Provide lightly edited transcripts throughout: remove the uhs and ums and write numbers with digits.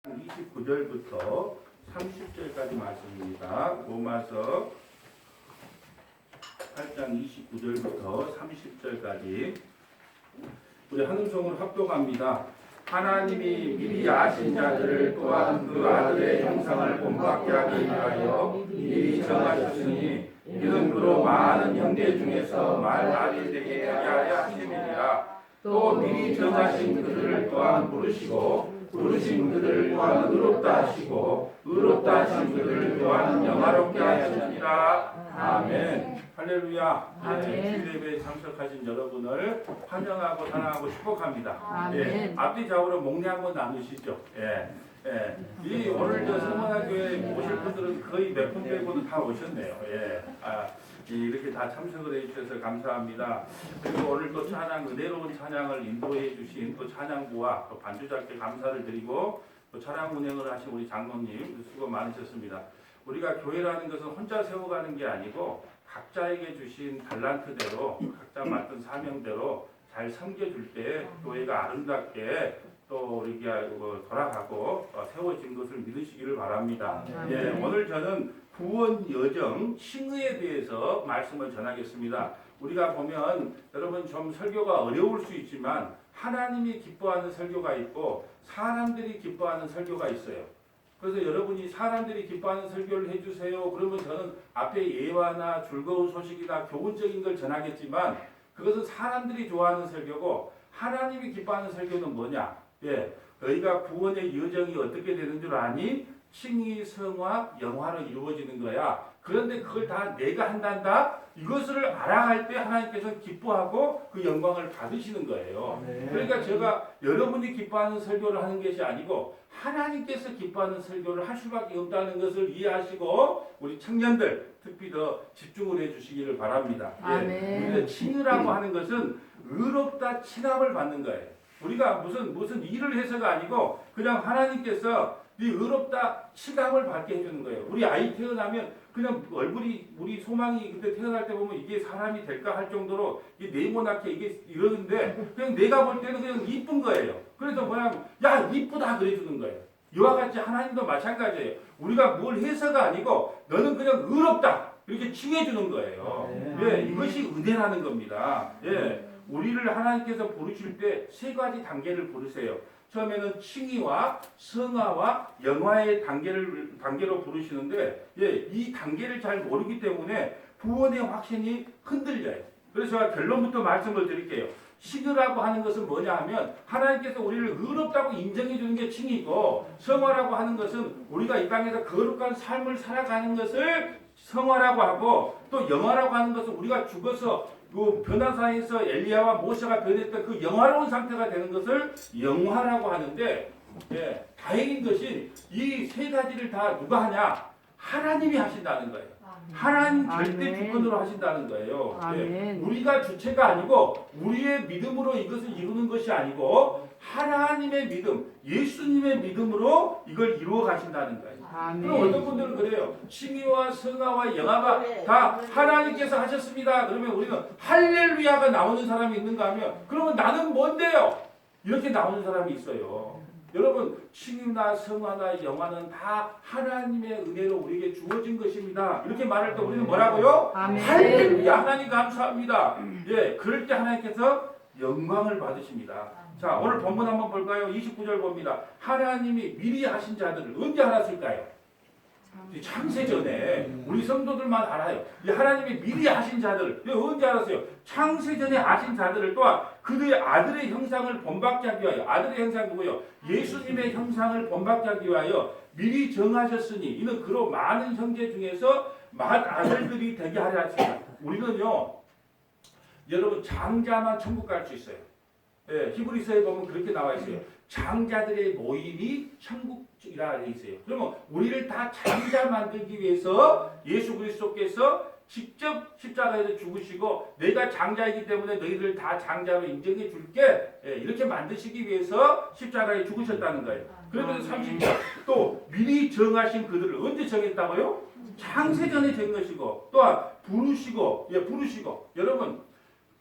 29절부터 30절까지 말씀입니다. 로마서 8장 29절부터 30절까지 우리 한음성을 합독합니다. 하나님이 미리 아신 자들을 또한 그 아들의 형상을 본받게 하기 위하여 미리 정하셨으니 이는 그로 많은 형제 중에서 말하리 되게 하려 하심이니라. 또 미리 정하신 그들을 또한 부르신 그들을 또한 의롭다 하시고 의롭다 하신 그들을 또한 영화롭게 하시느니라. 아멘. 할렐루야. 주일 예배에 참석하신 여러분을 환영하고 사랑하고 축복합니다. 앞뒤 좌우로 목례 한번 나누시죠. 이 오늘 저 성만학교에 오실 분들은 거의 몇 분 빼고는 다 오셨네요. 이렇게 다 참석을 해주셔서 감사합니다. 그리고 오늘 또 찬양, 은혜로운 찬양을 인도해 주신 또 찬양부와 또 반주자께 감사를 드리고 또 찬양 운행을 하신 우리 장로님 수고 많으셨습니다. 우리가 교회라는 것은 혼자 세워가는 게 아니고 각자에게 주신 달란트대로 각자 맡은 사명대로 잘 섬겨줄 때 교회가 아름답게 또 우리가 돌아가고 세워진 것을 믿으시기를 바랍니다. 오늘 저는 구원 여정 칭의에 대해서 말씀을 전하겠습니다. 우리가 보면 여러분 좀 설교가 어려울 수 있지만 하나님이 기뻐하는 설교가 있고 사람들이 기뻐하는 설교가 있어요. 그래서 여러분이 사람들이 기뻐하는 설교를 해주세요. 그러면 저는 앞에 예화나 즐거운 소식이나 교훈적인 걸 전하겠지만 그것은 사람들이 좋아하는 설교고 하나님이 기뻐하는 설교는 뭐냐? 너희가 구원의 여정이 어떻게 되는 줄 아니? 칭의, 성화, 영화로 이루어지는 거야. 그런데 그걸 다 내가 한단다? 이것을 알아갈 때 하나님께서 기뻐하고 그 영광을 받으시는 거예요. 그러니까 제가 여러분이 기뻐하는 설교를 하는 것이 아니고 하나님께서 기뻐하는 설교를 할 수밖에 없다는 것을 이해하시고 우리 청년들 특히 더 집중을 해주시기를 바랍니다. 우리가 칭의라고 하는 것은 의롭다 칭함을 받는 거예요. 우리가 무슨 일을 해서가 아니고 그냥 하나님께서 네 의롭다 칭함을 받게 해주는 거예요. 우리 아이 태어나면 그냥 얼굴이 우리 소망이 그때 태어날 때 보면 이게 사람이 될까 할 정도로 이게 네모나게 이게 이러는데 그냥 내가 볼 때는 그냥 이쁜 거예요. 그래서 그냥 야 이쁘다 그래주는 거예요. 이와 같이 하나님도 마찬가지예요. 우리가 뭘 해서가 아니고 너는 그냥 의롭다 이렇게 칭해주는 거예요. 이것이 은혜라는 겁니다. 우리를 하나님께서 부르실 때 세 가지 단계를 부르세요. 처음에는 칭의와 성화와 영화의 단계로 부르시는데 이 단계를 잘 모르기 때문에 구원의 확신이 흔들려요. 그래서 제가 결론부터 말씀을 드릴게요. 칭의라고 하는 것은 뭐냐 하면 하나님께서 우리를 의롭다고 인정해 주는 게 칭의고 성화라고 하는 것은 우리가 이 땅에서 거룩한 삶을 살아가는 것을 성화라고 하고 또 영화라고 하는 것은 우리가 죽어서 그 변화사에서 엘리야와 모세가 변했던 그 영화로운 상태가 되는 것을 영화라고 하는데 다행인 것이 이 세 가지를 다 누가 하냐? 하나님이 하신다는 거예요. 하나님 절대 주권으로 하신다는 거예요. 우리가 주체가 아니고 우리의 믿음으로 이것을 이루는 것이 아니고 하나님의 믿음, 예수님의 믿음으로 이걸 이루어 가신다는 거예요. 그럼 어떤 분들은 그래요. 칭의와 성화와 영화가 다 하나님께서 하셨습니다. 그러면 우리는 할렐루야가 나오는 사람이 있는가 하면 그러면 나는 뭔데요? 이렇게 나오는 사람이 있어요. 여러분 칭의나 성화나 영화는 다 하나님의 은혜로 우리에게 주어진 것입니다. 이렇게 말할 때 우리는 뭐라고요? 할렐루야 하나님 감사합니다. 그럴 때 하나님께서 영광을 받으십니다. 자, 오늘 본문 한번 볼까요? 29절 봅니다. 하나님이 미리 하신 자들을 언제 알았을까요? 창세전에 우리 성도들만 알아요. 이 하나님이 미리 하신 자들 언제 알았어요? 창세전에 하신 자들을 또한 그들의 아들의 형상을 본받게 하기 위하여 아들의 형상 누구요? 예수님의 형상을 본받게 하기 위하여 미리 정하셨으니 이는 그로 많은 형제 중에서 맏아들들이 되게 하려 하십니다. 우리는요 여러분 장자만 천국 갈 수 있어요. 히브리서에 보면 그렇게 나와 있어요. 장자들의 모임이 천국이라 되어 있어요. 그러면 우리를 다 장자 만들기 위해서 예수 그리스도께서 직접 십자가에서 죽으시고 내가 장자이기 때문에 너희들 다 장자로 인정해 줄게 이렇게 만드시기 위해서 십자가에 죽으셨다는 거예요. 그러면서 30절 또 미리 정하신 그들을 언제 정했다고요? 창세전에 정 것이고 또한 부르시고 여러분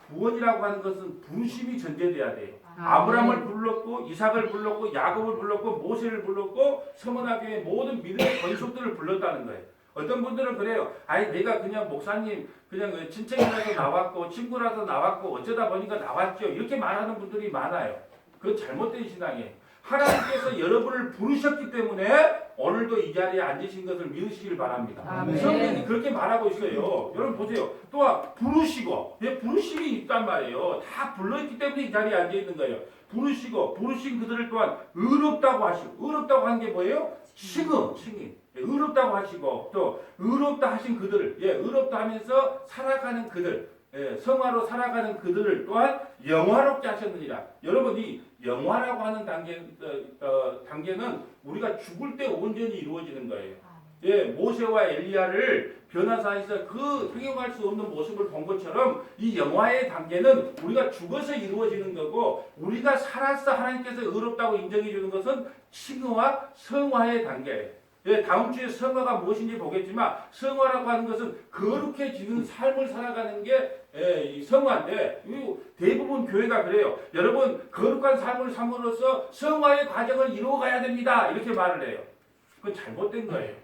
구원이라고 하는 것은 부르심이 전제돼야 돼요. 아브라함을 불렀고 불렀고 이삭을 불렀고 야곱을 불렀고 모세를 불렀고 서문화교의 모든 믿음의 권속들을 불렀다는 거예요. 어떤 분들은 그래요. 아니 내가 그냥 목사님 그냥 친척이라서 나왔고 친구라서 나왔고 어쩌다 보니까 나왔죠. 이렇게 말하는 분들이 많아요. 그건 잘못된 신앙이에요. 하나님께서 여러분을 부르셨기 때문에 오늘도 이 자리에 앉으신 것을 믿으시길 바랍니다. 아멘. 성경이 그렇게 말하고 있어요. 여러분 보세요. 또한 부르시고, 부르심이 있단 말이에요. 다 불렀기 때문에 이 자리에 앉아 있는 거예요. 부르시고, 부르신 그들을 또한 의롭다고 하시고, 의롭다고 한 게 뭐예요? 칭임. 의롭다고 하시고, 또 의롭다 하신 그들을, 의롭다 하면서 살아가는 그들, 성화로 살아가는 그들을 또한 영화롭게 하셨느니라. 여러분 이 영화라고 하는 단계는 우리가 죽을 때 온전히 이루어지는 거예요. 모세와 엘리야를 변화산에서 그 형용할 수 없는 모습을 본 것처럼 이 영화의 단계는 우리가 죽어서 이루어지는 거고, 우리가 살아서 하나님께서 의롭다고 인정해 주는 것은 칭의와 성화의 단계예요. 다음 주에 성화가 무엇인지 보겠지만, 성화라고 하는 것은 거룩해지는 삶을 살아가는 게 성화인데, 대부분 교회가 그래요. 여러분 거룩한 삶을 삶으로써 성화의 과정을 이루어가야 됩니다. 이렇게 말을 해요. 그건 잘못된 거예요.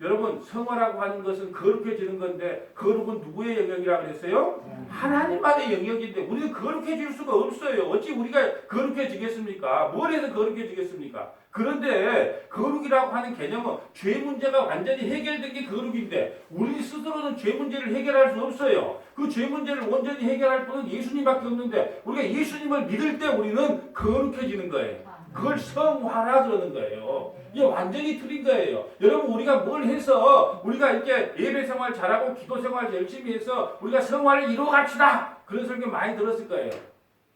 여러분 성화라고 하는 것은 거룩해지는 건데, 거룩은 누구의 영역이라고 그랬어요? 하나님만의 영역인데 우리는 거룩해질 수가 없어요. 어찌 우리가 거룩해지겠습니까? 뭘 해서 거룩해지겠습니까? 그런데 거룩이라고 하는 개념은 죄 문제가 완전히 해결된 게 거룩인데, 우리 스스로는 죄 문제를 해결할 수 없어요. 그 죄 문제를 온전히 해결할 분은 예수님밖에 없는데, 우리가 예수님을 믿을 때 우리는 거룩해지는 거예요. 그걸 성화라 그러는 거예요. 이게 완전히 틀린 거예요. 여러분 우리가 뭘 해서 우리가 이렇게 예배 생활 잘하고 기도 생활 열심히 해서 우리가 성화를 이루어 갑시다, 그런 설교 많이 들었을 거예요.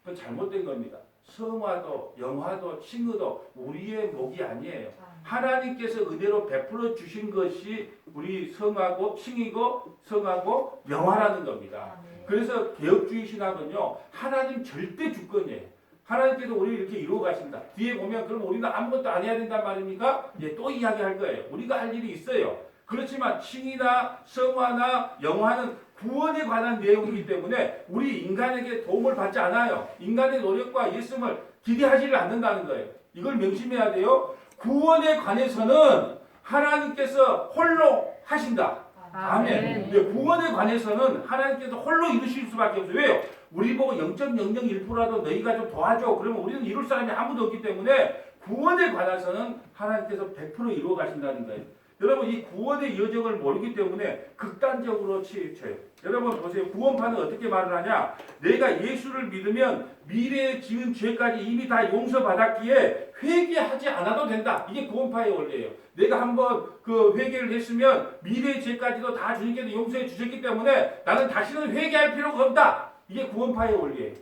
그건 잘못된 겁니다. 성화도 영화도 칭의도 우리의 목이 아니에요. 하나님께서 의대로 베풀어 주신 것이 우리 성하고 칭의고 성하고 영화라는 겁니다. 그래서 개혁주의 신학은요, 하나님 절대 주권이에요. 하나님께서 우리를 이렇게 이루어 가신다. 뒤에 보면 그럼 우리는 아무것도 안 해야 된단 말입니까? 또 이야기할 거예요. 우리가 할 일이 있어요. 그렇지만 칭의나 성화나 영화는 구원에 관한 내용이기 때문에 우리 인간에게 도움을 받지 않아요. 인간의 노력과 예씀을 기대하지를 않는다는 거예요. 이걸 명심해야 돼요. 구원에 관해서는 하나님께서 홀로 하신다. 아멘. 구원에 관해서는 하나님께서 홀로 이루실 수밖에 없어요. 왜요? 우리 보고 0.001%라도 너희가 좀 도와줘. 그러면 우리는 이룰 사람이 아무도 없기 때문에 구원에 관해서는 하나님께서 100% 이루어 가신다는 거예요. 여러분 이 구원의 여정을 모르기 때문에 극단적으로 치우쳐요. 여러분 보세요. 구원파는 어떻게 말을 하냐? 내가 예수를 믿으면 미래에 지은 죄까지 이미 다 용서받았기에 회개하지 않아도 된다. 이게 구원파의 원리예요. 내가 한번 그 회개를 했으면 미래의 죄까지도 다 주님께서 용서해 주셨기 때문에 나는 다시는 회개할 필요가 없다. 이게 구원파의 원리예요.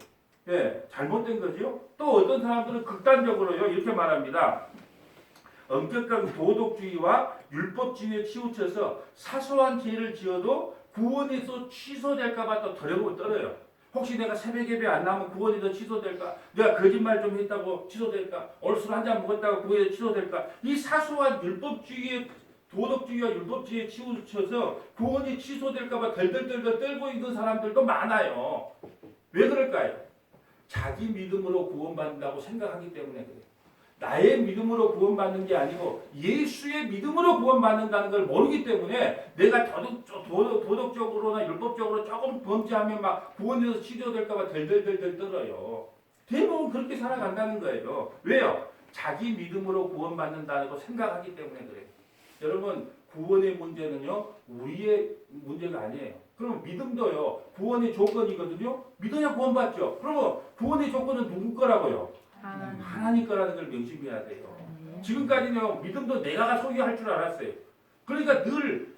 잘못된 거죠. 또 어떤 사람들은 극단적으로요 이렇게 말합니다. 엄격한 도덕주의와 율법주의에 치우쳐서 사소한 죄를 지어도 구원에서 취소될까봐 또 두려움을 떨어요. 혹시 내가 새벽 예배 안 나오면 구원에서 취소될까? 내가 거짓말 좀 했다고 취소될까? 오늘 술 한잔 먹었다고 구원에서 취소될까? 이 사소한 율법주의에 도덕주의와 율법주의에 치우쳐서 구원이 취소될까봐 덜덜덜 떨고 있는 사람들도 많아요. 왜 그럴까요? 자기 믿음으로 구원받는다고 생각하기 때문에 그래요. 나의 믿음으로 구원받는 게 아니고 예수의 믿음으로 구원받는다는 걸 모르기 때문에 내가 도덕적으로나 율법적으로 조금 범죄하면 막 구원에서 취소될까봐 덜덜덜 떨어요. 대부분 그렇게 살아간다는 거예요. 왜요? 자기 믿음으로 구원받는다고 생각하기 때문에 그래요. 여러분 구원의 문제는요 우리의 문제가 아니에요. 그럼 믿음도요 구원의 조건이거든요. 믿어야 구원받죠. 그러면 구원의 조건은 누구 거라고요? 하나님 거라는 걸 명심해야 돼요. 지금까지는 믿음도 내가 소유할 줄 알았어요. 그러니까 늘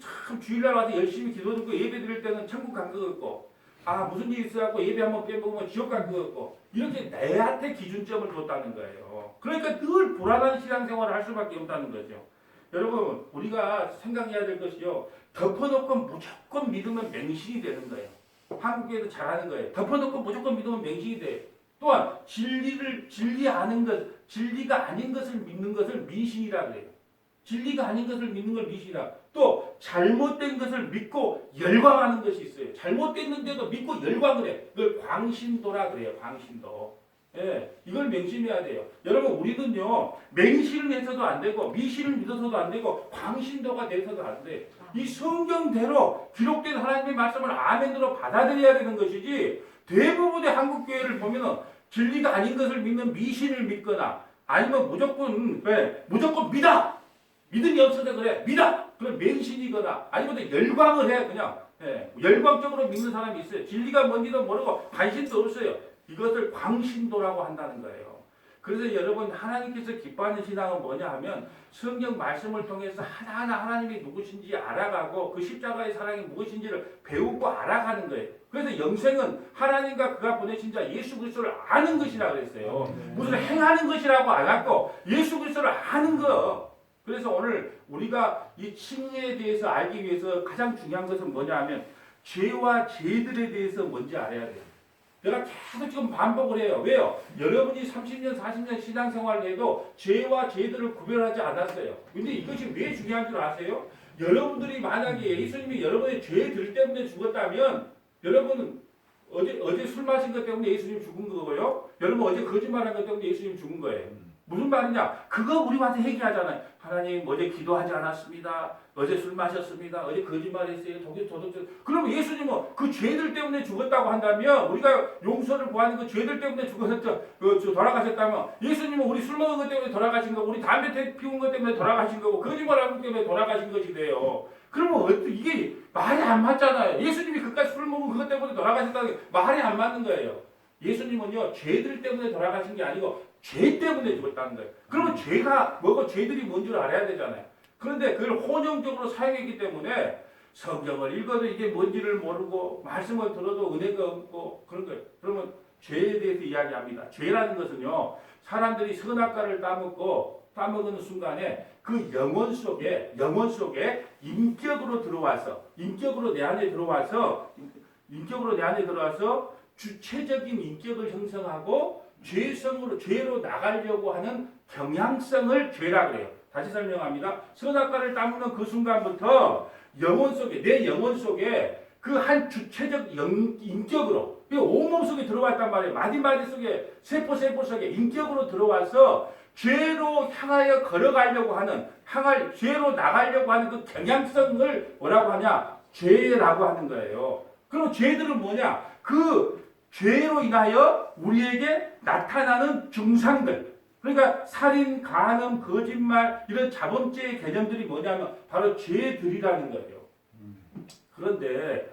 참 주일날 와서 열심히 기도 듣고 예배 드릴 때는 천국 간 것 같고, 무슨 일이 있어갖고 예배 한번 빼먹으면 지옥 간 것 같고, 이렇게 내한테 기준점을 뒀다는 거예요. 그러니까 늘 불안한 신앙생활을 할 수밖에 없다는 거죠. 여러분 우리가 생각해야 될 것이요, 덮어놓고 무조건 믿으면 맹신이 되는 거예요. 한국에도 잘하는 거예요. 덮어놓고 무조건 믿으면 맹신이 돼요. 또한 진리가 아닌 것을 믿는 것을 미신이라 그래요. 진리가 아닌 것을 믿는 걸 미신이라. 또 잘못된 것을 믿고 열광하는 것이 있어요. 잘못됐는데도 믿고 열광을 해. 그걸 광신도라 그래요. 광신도. 예, 이걸 명심해야 돼요. 여러분 우리는요 맹신을 해서도 안 되고 미신을 믿어서도 안 되고 광신도가 돼서도 안 돼. 이 성경대로 기록된 하나님의 말씀을 아멘으로 받아들여야 되는 것이지 대부분의 한국 교회를 보면은 진리가 아닌 것을 믿는 미신을 믿거나 아니면 무조건 무조건 믿어 믿음이 없어서 그래 믿어 그런 맹신이거나 아니면 열광을 해 그냥 열광적으로 믿는 사람이 있어요. 진리가 뭔지도 모르고 관심도 없어요. 이것을 광신도라고 한다는 거예요. 그래서 여러분 하나님께서 기뻐하는 신앙은 뭐냐 하면 성경 말씀을 통해서 하나하나 하나님이 누구신지 알아가고 그 십자가의 사랑이 무엇인지를 배우고 알아가는 거예요. 그래서 영생은 하나님과 그가 보내신 자 예수 그리스도를 아는 것이라 그랬어요. 무슨 행하는 것이라고 안 했고 예수 그리스도를 아는 거. 그래서 오늘 우리가 이 칭의에 대해서 알기 위해서 가장 중요한 것은 뭐냐 하면 죄와 죄들에 대해서 뭔지 알아야 돼요. 내가 계속 지금 반복을 해요. 왜요? 여러분이 30년, 40년 신앙생활을 해도 죄와 죄들을 구별하지 않았어요. 근데 이것이 왜 중요한 줄 아세요? 여러분들이 만약에 예수님이 여러분의 죄들 때문에 죽었다면 여러분은 어제 술 마신 것 때문에 예수님 죽은 거고요. 여러분 어제 거짓말한 것 때문에 예수님 죽은 거예요. 무슨 말이냐? 그거 우리 와서 얘기하잖아요. 하나님 어제 기도하지 않았습니다. 어제 술 마셨습니다. 어제 거짓말했어요. 도둑질. 그러면 예수님은 그 죄들 때문에 죽었다고 한다면 우리가 용서를 구하는 그 죄들 때문에 돌아가셨다면 예수님은 우리 술 먹은 것 때문에 돌아가신 거고 우리 담배 피운 것 때문에 돌아가신 거고 거짓말한 것 때문에 돌아가신 것이 돼요. 그러면 이게 말이 안 맞잖아요. 예수님이 그까지 술 먹은 그것 때문에 돌아가셨다는 게 말이 안 맞는 거예요. 예수님은요 죄들 때문에 돌아가신 게 아니고 죄 때문에 죽었다는 거예요. 그러면 죄가 뭐고 죄들이 뭔 줄 알아야 되잖아요. 그런데 그걸 혼용적으로 사용했기 때문에 성경을 읽어도 이게 뭔지를 모르고 말씀을 들어도 은혜가 없고 그런 거예요. 그러면 죄에 대해서 이야기합니다. 죄라는 것은요 사람들이 선악과를 따먹는 순간에 그 영혼 속에 인격으로 내 안에 들어와서 주체적인 인격을 형성하고 죄로 나가려고 하는 경향성을 죄라 그래요. 다시 설명합니다. 선악과를 따먹는 그 순간부터 내 영혼 속에 그 한 주체적 인격으로 온몸 속에 들어왔단 말이에요. 마디마디 속에 세포 속에 인격으로 들어와서 죄로 향하여 걸어가려고 하는 죄로 나가려고 하는 그 경향성을 뭐라고 하냐? 죄라고 하는 거예요. 그럼 죄들은 뭐냐? 그 죄로 인하여 우리에게 나타나는 증상들. 그러니까 살인, 간음, 거짓말 이런 자범죄의 개념들이 뭐냐면 바로 죄들이라는 거예요. 그런데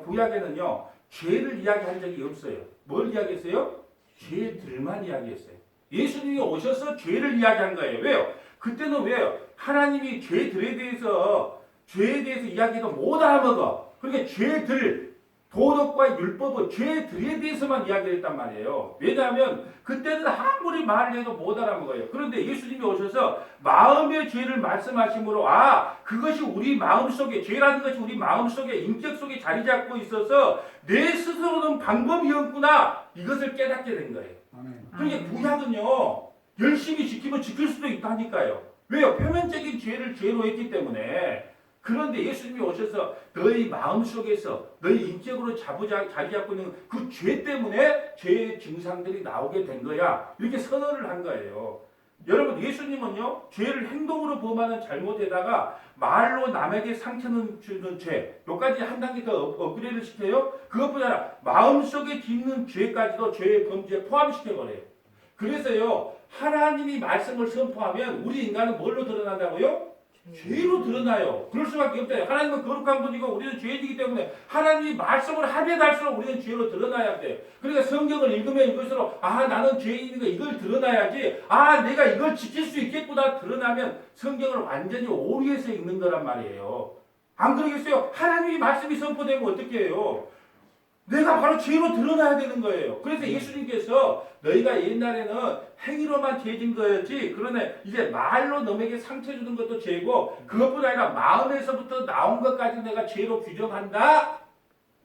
구약에는요 죄를 이야기한 적이 없어요. 뭘 이야기했어요? 죄들만 이야기했어요. 예수님이 오셔서 죄를 이야기한 거예요. 왜요? 그때는 왜요? 하나님이 죄에 대해서 이야기도 못 알아먹어. 그러니까 죄들 도덕과 율법은 죄들에 대해서만 이야기를 했단 말이에요. 왜냐하면 그때는 아무리 말을 해도 못 알아먹어요. 그런데 예수님이 오셔서 마음의 죄를 말씀하심으로 그것이 우리 마음속에 죄라는 것이 우리 마음속에 인격 속에 자리 잡고 있어서 내 스스로는 방법이 없구나 이것을 깨닫게 된 거예요. 그러니까 구약은요 열심히 지키면 지킬 수도 있다니까요. 왜요? 표면적인 죄를 죄로 했기 때문에. 그런데 예수님이 오셔서 너희 마음속에서 너희 인격으로 자리 잡고 있는 그 죄 때문에 죄의 증상들이 나오게 된 거야. 이렇게 선언을 한 거예요. 여러분 예수님은요 죄를 행동으로 범하는 잘못에다가 말로 남에게 상처는 주는 죄 요까지 한 단계 더 업그레이드 시켜요. 그것뿐 아니라 마음속에 짓는 죄까지도 죄의 범죄에 포함시켜버려요. 그래서요 하나님이 말씀을 선포하면 우리 인간은 뭘로 드러난다고요? 죄로 드러나요. 그럴 수밖에 없어요. 하나님은 거룩한 분이고 우리는 죄인이기 때문에 하나님이 말씀을 하면 할수록 우리는 죄로 드러나야 돼요. 그러니까 성경을 읽으면 읽을수록 나는 죄인이니까 이걸 드러나야지 내가 이걸 지킬 수 있겠구나 드러나면 성경을 완전히 오류해서 읽는 거란 말이에요. 안 그러겠어요? 하나님이 말씀이 선포되면 어떻게 해요? 내가 바로 죄로 드러나야 되는 거예요. 그래서 예수님께서 너희가 옛날에는 행위로만 죄진 거였지 그러네 이제 말로 너에게 상처 주는 것도 죄고 그것뿐 아니라 마음에서부터 나온 것까지 내가 죄로 규정한다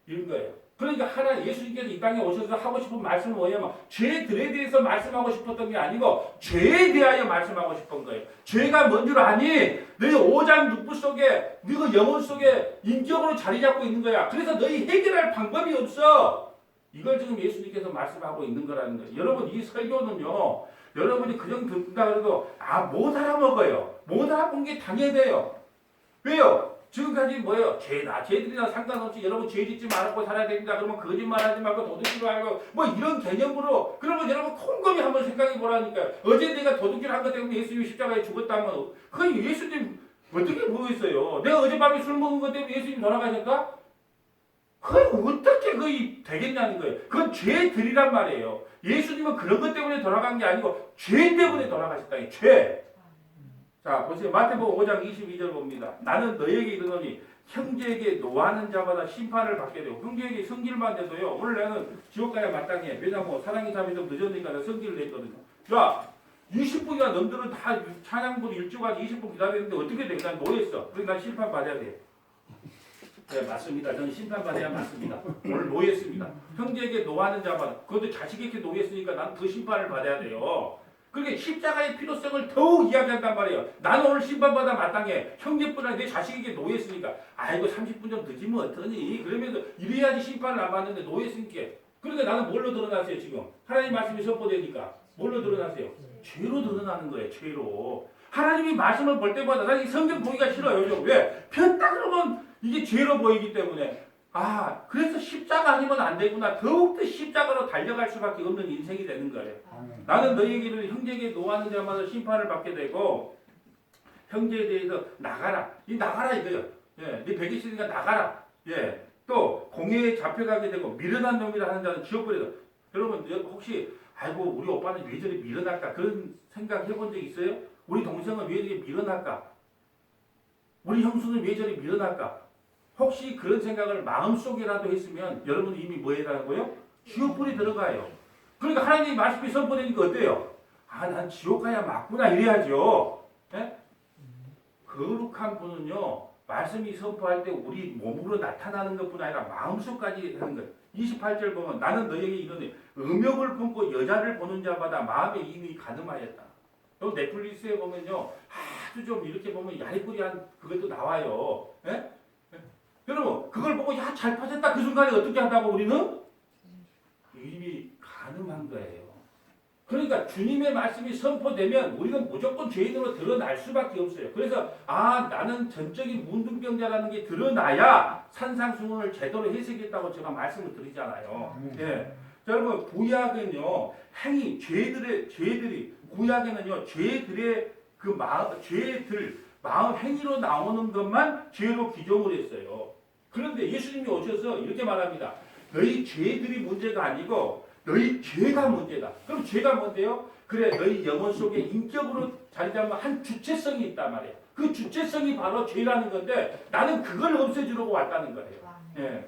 이런 거예요. 그러니까 예수님께서 이 땅에 오셔서 하고 싶은 말씀은 뭐냐면 죄들에 대해서 말씀하고 싶었던 게 아니고 죄에 대하여 말씀하고 싶은 거예요. 죄가 뭔 줄 아니? 너희 오장 육부 속에 너희 영혼 속에 인격으로 자리 잡고 있는 거야. 그래서 너희 해결할 방법이 없어. 이걸 지금 예수님께서 말씀하고 있는 거라는 거예요. 여러분 이 설교는요. 여러분이 그냥 듣는다 그래도 못 알아먹어요. 못 알아본 게 당연해요. 왜요? 지금까지 뭐예요? 죄들이나 상관없이 여러분 죄 짓지 말고 살아야 됩니다. 그러면 거짓말하지 말고 도둑질 말고 뭐 이런 개념으로 그러면 여러분 곰곰이 한번 생각해 보라니까요. 어제 내가 도둑질 한 것 때문에 예수님이 십자가에 죽었다면 그 예수님 어떻게 보겠어요? 내가 어젯밤에 술 먹은 것 때문에 예수님 돌아가셨다? 그건 어떻게 되겠냐는 거예요. 그건 죄들이란 말이에요. 예수님은 그런 것 때문에 돌아간 게 아니고 죄 때문에 돌아가셨다. 죄. 자 보세요. 마태복음 5장 22절 봅니다. 나는 너에게 이르노니 형제에게 노하는 자마다 심판을 받게 되고 형제에게 성질만 내도요. 오늘 나는 지옥 가야 마땅해. 왜냐면 사랑이 잠이 좀 늦었으니까 내가 성질을 냈거든요. 야 20분이나 넘들은 다 찬양분 일주까지 20분 기다리는데 어떻게 돼? 난 노했어. 그러니까 난 심판 받아야 돼. 네, 맞습니다. 저는 심판받아야 맞습니다. 오늘 노예했습니다. 형제에게 노하는 자마다 그것도 자식에게 노예했으니까 난 그 심판을 받아야 돼요. 그러니까 십자가의 필요성을 더욱 이야기한단 말이에요. 나는 오늘 심판받아 마땅해. 형제뿐 아니라 내 자식에게 노예했으니까 아이고 30분 좀 늦으면 어떠니? 그러면서 이래야지 심판을 안 받는데 노예했으니까. 그러니까 나는 뭘로 드러나세요 지금? 하나님 말씀이 선포되니까 뭘로 드러나세요? 죄로 드러나는 거예요. 죄로. 하나님이 말씀을 볼 때마다 난 이 성경 보기가 싫어요. 왜? 편딱 그러면 이게 죄로 보이기 때문에 그래서 십자가 아니면 안 되구나. 더욱더 십자가로 달려갈 수밖에 없는 인생이 되는 거예요. 나는 너희에게는 형제에게 노하는 자마다 심판을 받게 되고 형제에 대해서 나가라. 이 나가라 이거예요. 예, 네 벽이 있으니까 나가라. 예, 또 공회에 잡혀가게 되고 미련한 놈이라 하는 자는 지옥불에서. 여러분 혹시 아이고 우리 오빠는 왜 저리 미련할까 그런 생각 해본 적 있어요? 우리 동생은 왜 저리 미련할까? 우리 형수는 왜 저리 미련할까? 혹시 그런 생각을 마음속이라도 했으면 여러분 이미 뭐 해라고요? 지옥불에 들어가요. 그러니까 하나님이 말씀이 선포되니까 어때요? 난 지옥 가야 맞구나 이래야죠. 예? 거룩한 분은요. 말씀이 선포할 때 우리 몸으로 나타나는 것뿐 아니라 마음속까지 하는 거예요. 28절 보면 나는 너에게 이르노니 음욕을 품고 여자를 보는 자마다 마음에 이미 가늠하였다. 또 넷플릭스에 보면요. 아주 좀 이렇게 보면 야리꾸리한 그것도 나와요. 예? 여러분 그걸 보고 잘 빠졌다 그 순간에 어떻게 한다고 우리는? 이미 가늠한 거예요. 그러니까 주님의 말씀이 선포되면 우리는 무조건 죄인으로 드러날 수밖에 없어요. 그래서 나는 전적인 문둥병자라는 게 드러나야 산상수훈을 제대로 해석했다고 제가 말씀을 드리잖아요. 예. 여러분 구약은요 행위 죄들이 구약에는요 죄들의 그 마음 행위로 나오는 것만 죄로 규정을 했어요. 그런데 예수님이 오셔서 이렇게 말합니다. 너희 죄들이 문제가 아니고 너희 죄가 문제다. 그럼 죄가 뭔데요? 그래 너희 영혼 속에 인격으로 자리 잡는 한 주체성이 있단 말이에요. 그 주체성이 바로 죄라는 건데 나는 그걸 없애주려고 왔다는 거예요. 예.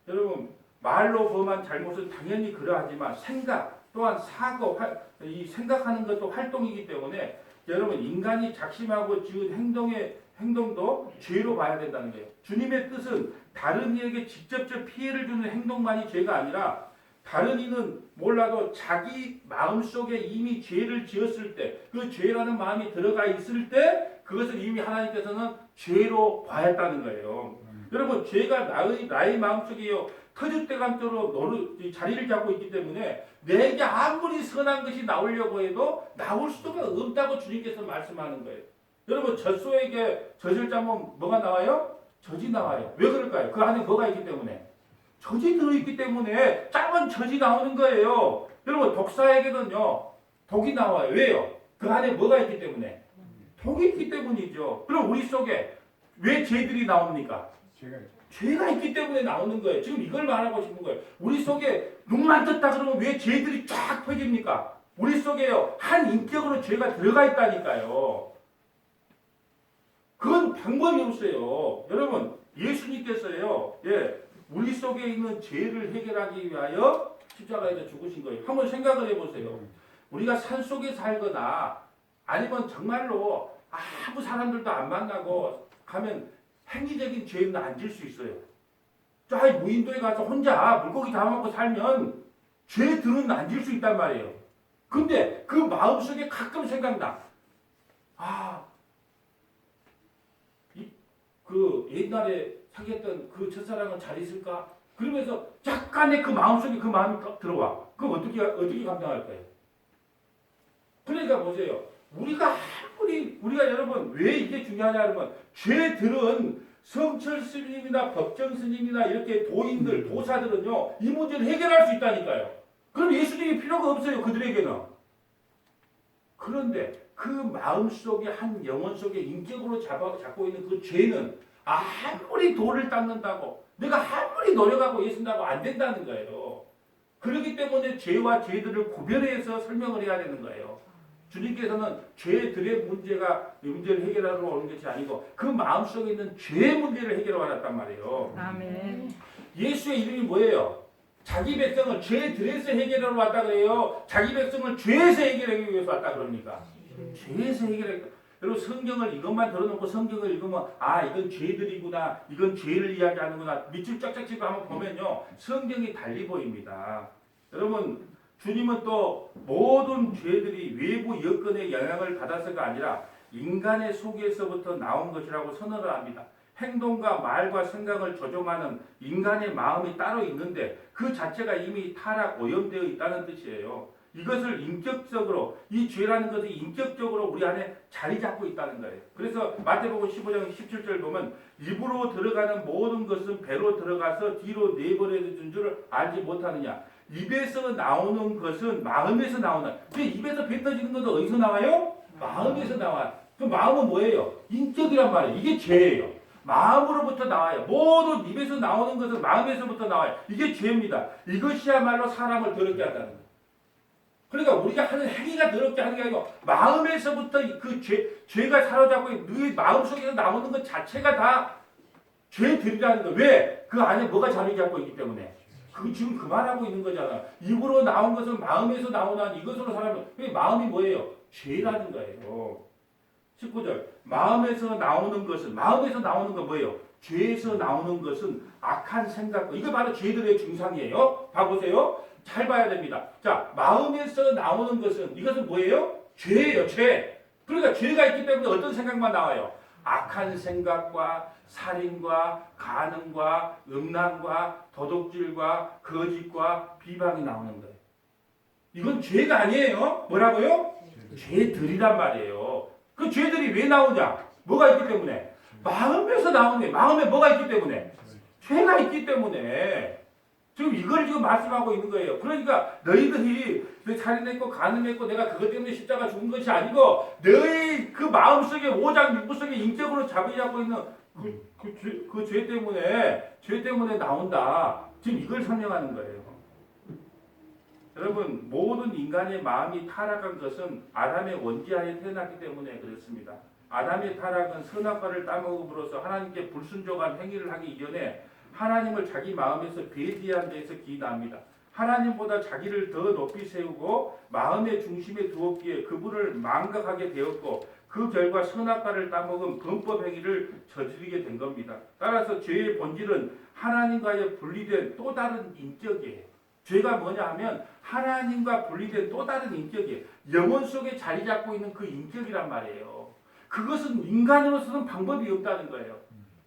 여러분 말로 범한 잘못은 당연히 그러하지만 생각 또한 사고 이 생각하는 것도 활동이기 때문에 여러분 인간이 작심하고 지은 행동도 죄로 봐야 된다는 거예요. 주님의 뜻은 다른 이에게 직접적 피해를 주는 행동만이 죄가 아니라 다른 이는 몰라도 자기 마음속에 이미 죄를 지었을 때 그 죄라는 마음이 들어가 있을 때 그것을 이미 하나님께서는 죄로 봐야했다는 거예요. 여러분 죄가 나의 마음속에요 터줏대감처럼 자리를 잡고 있기 때문에 내게 아무리 선한 것이 나오려고 해도 나올 수가 없다고 주님께서 말씀하는 거예요. 여러분 젖소에게 젖을 짜면 뭐가 나와요? 젖이 나와요. 왜 그럴까요? 그 안에 뭐가 있기 때문에? 젖이 들어있기 때문에 작은 젖이 나오는 거예요. 여러분 독사에게는요 독이 나와요. 왜요? 그 안에 뭐가 있기 때문에? 독이 있기 때문이죠. 그럼 우리 속에 왜 죄들이 나옵니까? 죄가 있기 때문에 나오는 거예요. 지금 이걸 말하고 싶은 거예요. 우리 속에 눈만 떴다 그러면 왜 죄들이 쫙 퍼집니까? 우리 속에요 한 인격으로 죄가 들어가 있다니까요. 그건 방법이 없어요. 여러분 예수님께서요 우리 속에 있는 죄를 해결하기 위하여 십자가에서 죽으신 거예요. 한번 생각을 해보세요. 우리가 산속에 살거나 아니면 정말로 아무 사람들도 안 만나고 가면 행위적인 죄는 안 질 수 있어요. 저 무인도에 가서 혼자 물고기 잡아먹고 살면 죄들은 안 질 수 있단 말이에요. 근데 그 마음속에 가끔 생각나. 그 옛날에 사귀었던 그 첫사랑은 잘 있을까? 그러면서 약간의 그 마음속에 그 마음이 딱 들어와. 그럼 어떻게 감당할까요? 그러니까 보세요. 우리가 여러분 왜 이게 중요하냐면 죄들은 성철 스님이나 법정 스님이나 이렇게 도인들, 도사들은요 이 문제를 해결할 수 있다니까요. 그럼 예수님이 필요가 없어요 그들에게는. 그런데 그 마음 속에 한 영혼 속에 인격으로 잡고 있는 그 죄는 아무리 돌을 닦는다고 내가 아무리 노력하고 애쓴다고 안 된다는 거예요. 그렇기 때문에 죄와 죄들을 구별해서 설명을 해야 되는 거예요. 주님께서는 죄들의 문제를 해결하러 오는 것이 아니고 그 마음속에 있는 죄의 문제를 해결하러 왔단 말이에요. 아멘. 예수의 이름이 뭐예요? 자기 백성을 죄들에서 해결하러 왔다 그래요. 자기 백성을 죄에서 해결하기 위해서 왔다 그럽니까? 죄에서 해결하기. 여러분 성경을 이것만 들어놓고 성경을 읽으면 이건 죄들이구나. 이건 죄를 이야기하는구나. 밑줄 쫙쫙 치고 한번 보면요. 성경이 달리 보입니다. 여러분 주님은 또 모든 죄들이 외부 여건의 영향을 받아서가 아니라 인간의 속에서부터 나온 것이라고 선언을 합니다. 행동과 말과 생각을 조종하는 인간의 마음이 따로 있는데 그 자체가 이미 타락, 오염되어 있다는 뜻이에요. 이것을 인격적으로, 이 죄라는 것이 인격적으로 우리 안에 자리 잡고 있다는 거예요. 그래서 마태복음 15장 17절 보면 입으로 들어가는 모든 것은 배로 들어가서 뒤로 내버려진 줄 알지 못하느냐. 입에서 나오는 것은 마음에서 나오는. 근데 입에서 배 터지는 것은 어디서 나와요? 마음에서 나와요. 그 마음은 뭐예요? 인격이란 말이에요. 이게 죄예요. 마음으로부터 나와요. 모든 입에서 나오는 것은 마음에서부터 나와요. 이게 죄입니다. 이것이야말로 사람을 더럽게 한다는 거예요. 그러니까 우리가 하는 행위가 더럽게 하는 게 아니고 마음에서부터 그 죄가 사로잡고 너희 마음속에서 나오는 것 자체가 다 죄들이라는 거예요. 왜? 그 안에 뭐가 자리 잡고 있기 때문에. 지금 그 말하고 있는 거잖아. 입으로 나온 것은 마음에서 나오나 이것으로 살아면 마음이 뭐예요? 죄라는 거예요. 19절 마음에서 나오는 것은 마음에서 나오는 건 뭐예요? 죄에서 나오는 것은 악한 생각. 이거 바로 죄들의 증상이에요. 봐보세요. 잘 봐야 됩니다. 자, 마음에서 나오는 것은 이것은 뭐예요? 죄예요. 죄. 그러니까 죄가 있기 때문에 어떤 생각만 나와요? 악한 생각과 살인과 간음과 음란과 도둑질과 거짓과 비방이 나오는 거예요. 이건 죄가 아니에요. 뭐라고요? 죄들이란 말이에요. 그 죄들이 왜 나오냐? 뭐가 있기 때문에? 마음에서 나오는 거예요. 마음에 뭐가 있기 때문에? 죄가 있기 때문에. 지금 이걸 지금 말씀하고 있는 거예요. 그러니까 너희들이 살인했고 간음했고 내가 그것 때문에 십자가 죽은 것이 아니고 너희 그 마음속에 오장 육부 속에 인격으로 잡이 잡고 있는 그 죄 때문에 나온다. 지금 이걸 설명하는 거예요. 여러분 모든 인간의 마음이 타락한 것은 아담의 원죄하에 태어났기 때문에 그렇습니다. 아담의 타락은 선악과를 따먹음으로써 하나님께 불순종한 행위를 하기 이전에 하나님을 자기 마음에서 배제한 데에서 기인합니다. 하나님보다 자기를 더 높이 세우고 마음의 중심에 두었기에 그분을 망각하게 되었고 그 결과 선악과를 따먹은 범법 행위를 저지르게 된 겁니다. 따라서 죄의 본질은 하나님과의 분리된 또 다른 인격이에요. 죄가 뭐냐 하면 하나님과 분리된 또 다른 인격이에요. 영혼 속에 자리 잡고 있는 그 인격이란 말이에요. 그것은 인간으로서는 방법이 없다는 거예요.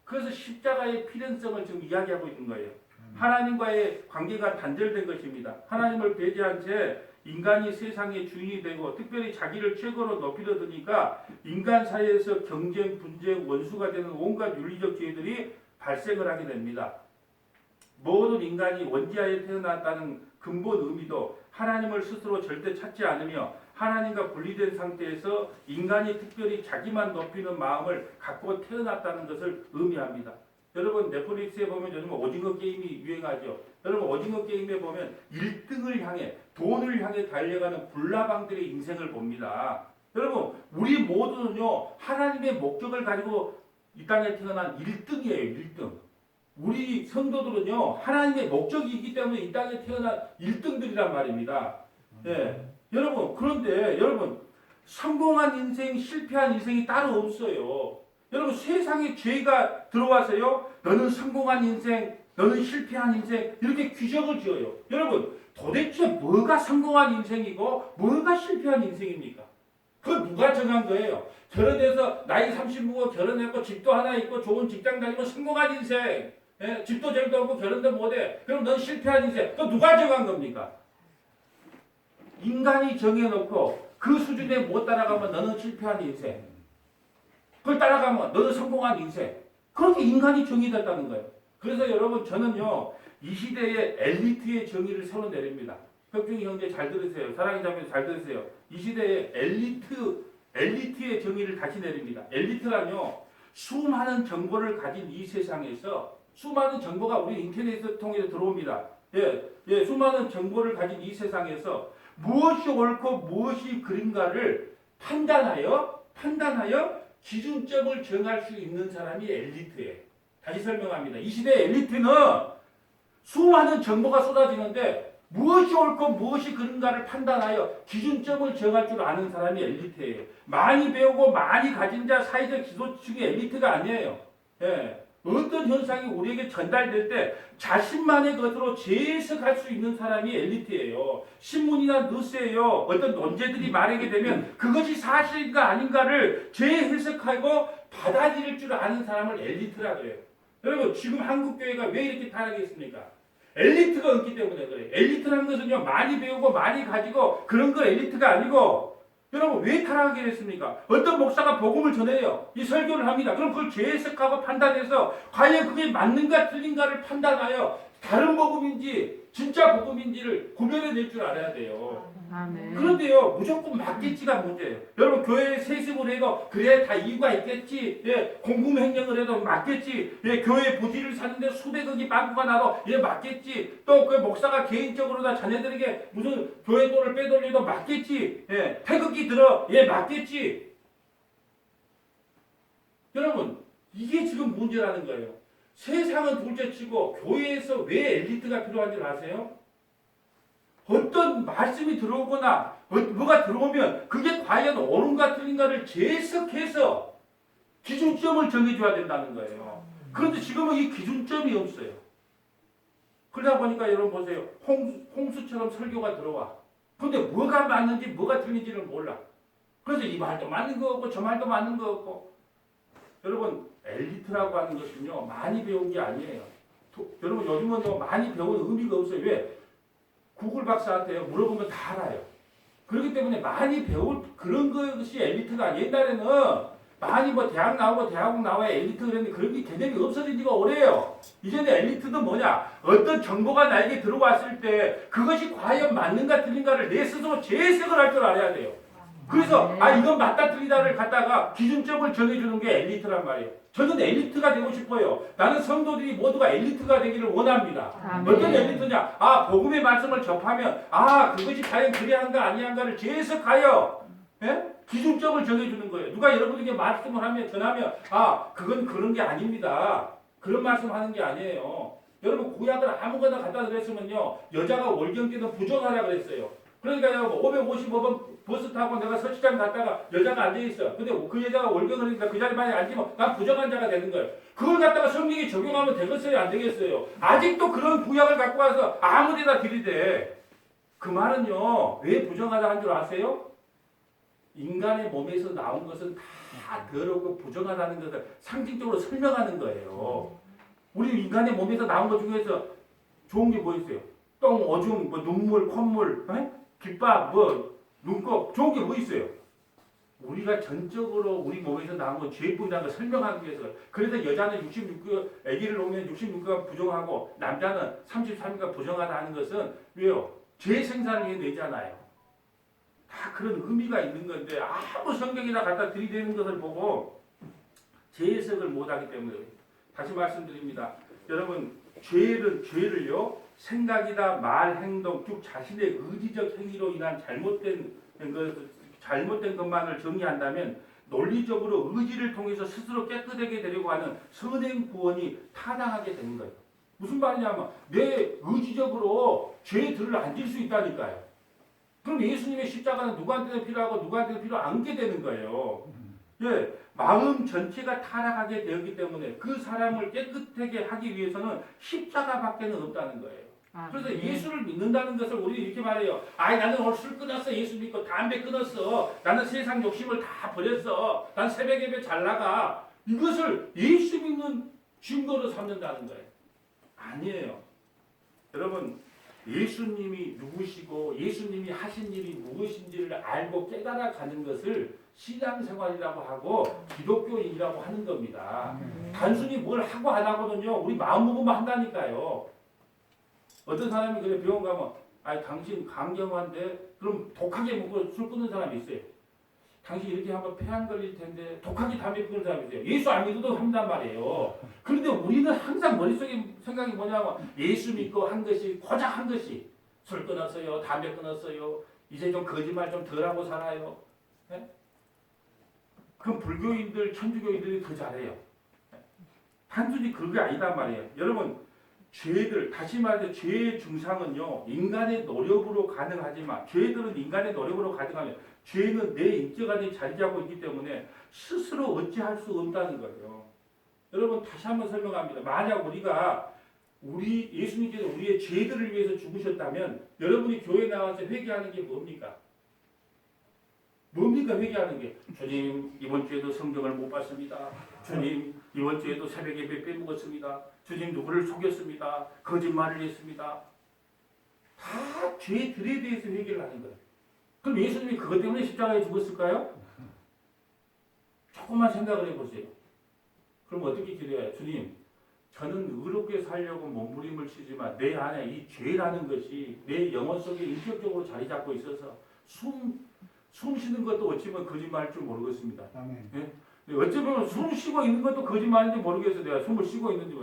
그래서 십자가의 필연성을 지금 이야기하고 있는 거예요. 하나님과의 관계가 단절된 것입니다. 하나님을 배제한 채 인간이 세상의 주인이 되고 특별히 자기를 최고로 높이려 드니까 인간 사이에서 경쟁, 분쟁, 원수가 되는 온갖 윤리적 죄들이 발생을 하게 됩니다. 모든 인간이 원죄하에 태어났다는 근본 의미도 하나님을 스스로 절대 찾지 않으며 하나님과 분리된 상태에서 인간이 특별히 자기만 높이는 마음을 갖고 태어났다는 것을 의미합니다. 여러분 넷플릭스에 보면 요즘 오징어 게임이 유행하죠. 여러분 오징어 게임에 보면 1등을 향해 돈을 향해 달려가는 불나방들의 인생을 봅니다. 여러분 우리 모두는요 하나님의 목적을 가지고 이 땅에 태어난 1등이에요. 1등. 우리 성도들은요 하나님의 목적이 있기 때문에 이 땅에 태어난 1등들이란 말입니다. 예. 여러분 그런데 여러분 성공한 인생, 실패한 인생이 따로 없어요. 여러분 세상에 죄가 들어와서요 너는 성공한 인생, 너는 실패한 인생 이렇게 규정을 지어요. 여러분 도대체 뭐가 성공한 인생이고 뭐가 실패한 인생입니까? 그걸 누가 정한 거예요? 결혼해서 나이 30 먹고 결혼했고 집도 하나 있고 좋은 직장 다니고 성공한 인생. 예? 집도 절도 없고 결혼도 못해. 그럼 넌 실패한 인생. 또 누가 정한 겁니까? 인간이 정해놓고 그 수준에 못 따라가면 너는 실패한 인생. 그걸 따라가면 너는 성공한 인생. 그렇게 인간이 정의됐다는 거예요. 그래서 여러분 저는요. 이 시대의 엘리트의 정의를 새로 내립니다. 혁중이 형제 잘 들으세요. 사랑의 자매 잘 들으세요. 이 시대의 엘리트의 정의를 다시 내립니다. 엘리트라뇨. 수많은 정보를 가진 이 세상에서 수많은 정보가 우리 인터넷을 통해서 들어옵니다. 수많은 정보를 가진 이 세상에서 무엇이 옳고 무엇이 그른가를 판단하여 기준점을 정할 수 있는 사람이 엘리트예요. 다시 설명합니다. 이 시대의 엘리트는 수많은 정보가 쏟아지는데 무엇이 옳고 무엇이 그른가를 판단하여 기준점을 정할 줄 아는 사람이 엘리트예요. 많이 배우고 많이 가진 자 사회적 지도층이 엘리트가 아니에요. 어떤 현상이 우리에게 전달될 때 자신만의 것으로 재해석할 수 있는 사람이 엘리트예요. 신문이나 뉴스예요. 어떤 논제들이 말하게 되면 그것이 사실인가 아닌가를 재해석하고 받아들일 줄 아는 사람을 엘리트라 그래요. 여러분 지금 한국교회가 왜 이렇게 타락했습니까? 엘리트가 없기 때문에 그래요. 엘리트라는 것은요 많이 배우고 많이 가지고 그런 거 엘리트가 아니고 여러분 왜 타락하게 됐습니까? 어떤 목사가 복음을 전해요. 이 설교를 합니다. 그럼 그걸 재해석하고 판단해서 과연 그게 맞는가 틀린가를 판단하여 다른 복음인지 진짜 복음인지를 구별해낼 줄 알아야 돼요. 아멘. 그런데요 무조건 맞겠지가 문제예요. 여러분 교회에 세습을 해도 그래 다 이유가 있겠지. 공금횡령을 해도 맞겠지. 교회 부지를 사는데 수백억이 빵꾸가 나도 맞겠지. 또 그 목사가 개인적으로나 자녀들에게 무슨 교회 돈을 빼돌려도 맞겠지. 태극기 들어 맞겠지. 여러분 이게 지금 문제라는 거예요. 세상은 둘째치고 교회에서 왜 엘리트가 필요한 줄 아세요? 어떤 말씀이 들어오거나 뭐가 들어오면 그게 과연 옳은가 틀린가를 재해석해서 기준점을 정해줘야 된다는 거예요. 그런데 지금은 이 기준점이 없어요. 그러다 보니까 여러분 보세요. 홍수처럼 설교가 들어와. 근데 뭐가 맞는지 뭐가 틀린지를 몰라. 그래서 이 말도 맞는 거 없고 저 말도 맞는 거 없고. 여러분 엘리트라고 하는 것은요 많이 배운 게 아니에요. 여러분 요즘은요 많이 배운 의미가 없어요. 왜? 구글 박사한테 물어보면 다 알아요. 그렇기 때문에 많이 배울 그런 것이 엘리트가 아니에요. 옛날에는 많이 대학 나오고 대학원 나와야 엘리트 그랬는데 그런 게 개념이 없어진 지가 오래요. 이제는 엘리트는 뭐냐? 어떤 정보가 나에게 들어왔을 때 그것이 과연 맞는가 틀린가를 내 스스로 재해석을 할 줄 알아야 돼요. 그래서 이건 맞다 틀리다를 갖다가 기준점을 정해주는 게 엘리트란 말이에요. 저는 엘리트가 되고 싶어요. 나는 성도들이 모두가 엘리트가 되기를 원합니다. 어떤 엘리트냐? 복음의 말씀을 접하면 그것이 과연 그래한가 아니한가를 재해석하여 기준점을 정해주는 거예요. 누가 여러분에게 말씀을 하면 전하면 그건 그런 게 아닙니다. 그런 말씀하는 게 아니에요. 여러분 구약을 아무거나 갖다 드렸으면요 여자가 월경 때는 부정하라 그랬어요. 그러니까 여러분 555번 버스 타고 내가 서치장 갔다가 여자가 앉아있어. 근데 그 여자가 월경을 하니까 그 자리에 많이 앉으면 난 부정한 자가 되는 거예요. 그걸 갖다가 성경에 적용하면 되겠어요? 안 되겠어요? 아직도 그런 구약을 갖고 와서 아무 데나 들이대. 그 말은요 왜 부정하다 한 줄 아세요? 인간의 몸에서 나온 것은 다 더럽고 부정하다는 것을 상징적으로 설명하는 거예요. 우리 인간의 몸에서 나온 것 중에서 좋은 게 뭐 있어요? 똥, 오줌, 눈물, 콧물, 귓밥, 눈곱, 좋은 게 뭐 있어요? 우리가 전적으로 우리 몸에서 나온 건 죄뿐이라는 걸 설명하기 위해서. 그래서 여자는 66개, 아기를 놓으면 66개가 부정하고 남자는 33개가 부정하다 하는 것은 왜요? 죄 생산을 해내잖아요. 다 그런 의미가 있는 건데 아무 성경에다 갖다 들이대는 것을 보고 재해석을 못하기 때문에 다시 말씀드립니다. 여러분 죄를요 생각이나 말, 행동, 즉 자신의 의지적 행위로 인한 잘못된 것만을 정의한다면 논리적으로 의지를 통해서 스스로 깨끗하게 되려고 하는 선행 구원이 타당하게 되는 거예요. 무슨 말이냐면 내 의지적으로 죄들을 안 질 수 있다니까요. 그럼 예수님의 십자가는 누구한테는 필요하고 누구한테는 필요 않게 되는 거예요. 마음 전체가 타락하게 되었기 때문에 그 사람을 깨끗하게 하기 위해서는 십자가밖에는 없다는 거예요. 그래서 예수를 믿는다는 것을 우리 이렇게 말해요. 나는 오늘 술 끊었어. 예수 믿고 담배 끊었어. 나는 세상 욕심을 다 버렸어. 난 새벽 예배 잘 나가. 이것을 예수 믿는 증거로 삼는다는 거예요. 아니에요. 여러분, 예수님이 누구시고 예수님이 하신 일이 무엇인지를 알고 깨달아가는 것을 신앙생활이라고 하고 기독교인이라고 하는 겁니다. 단순히 뭘 하고 안 하거든요. 우리 마음 먹으면 한다니까요. 어떤 사람이 그래 병원 가면 당신 강경한데 그럼 독하게 먹고 술 끊는 사람이 있어요. 당신 이렇게 하면 폐암 걸릴 텐데 독하게 담배 끊는 사람이 있어요. 예수 안 믿어도 한단 말이에요. 그런데 우리는 항상 머릿속에 생각이 뭐냐면 예수 믿고 한 것이 고작 한 것이 술 끊었어요. 담배 끊었어요. 이제 좀 거짓말 좀 덜하고 살아요. 네? 그럼 불교인들 천주교인들이 더 잘해요. 단순히 그게 아니단 말이에요. 여러분 죄들 다시 말해서 죄의 증상은요 인간의 노력으로 가능하지만 죄들은 인간의 노력으로 가능하면 죄는 내 인격 안에 자리 잡고 있기 때문에 스스로 어찌할 수 없다는 거예요. 여러분 다시 한번 설명합니다. 만약 우리 예수님께서 우리의 죄들을 위해서 죽으셨다면 여러분이 교회 나와서 회개하는 게 뭡니까? 뭡니까 회개하는 게? 주님 이번 주에도 성경을 못 봤습니다. 주님 이번 주에도 새벽에 몇 빼먹었습니다. 주님 누구를 속였습니다. 거짓말을 했습니다. 다 죄들에 대해서 회개를 하는 거예요. 그럼 예수님이 그것 때문에 십자가에 죽었을까요? 조금만 생각을 해보세요. 그럼 어떻게 기도해요? 주님 저는 의롭게 살려고 몸부림을 치지만 내 안에 이 죄라는 것이 내 영혼 속에 인격적으로 자리 잡고 있어서 숨 쉬는 것도 어찌보면 거짓말일 줄 모르겠습니다. 아멘. 네? 어찌보면 숨 쉬고 있는 것도 거짓말인지 모르겠어요. 내가 숨을 쉬고 있는지.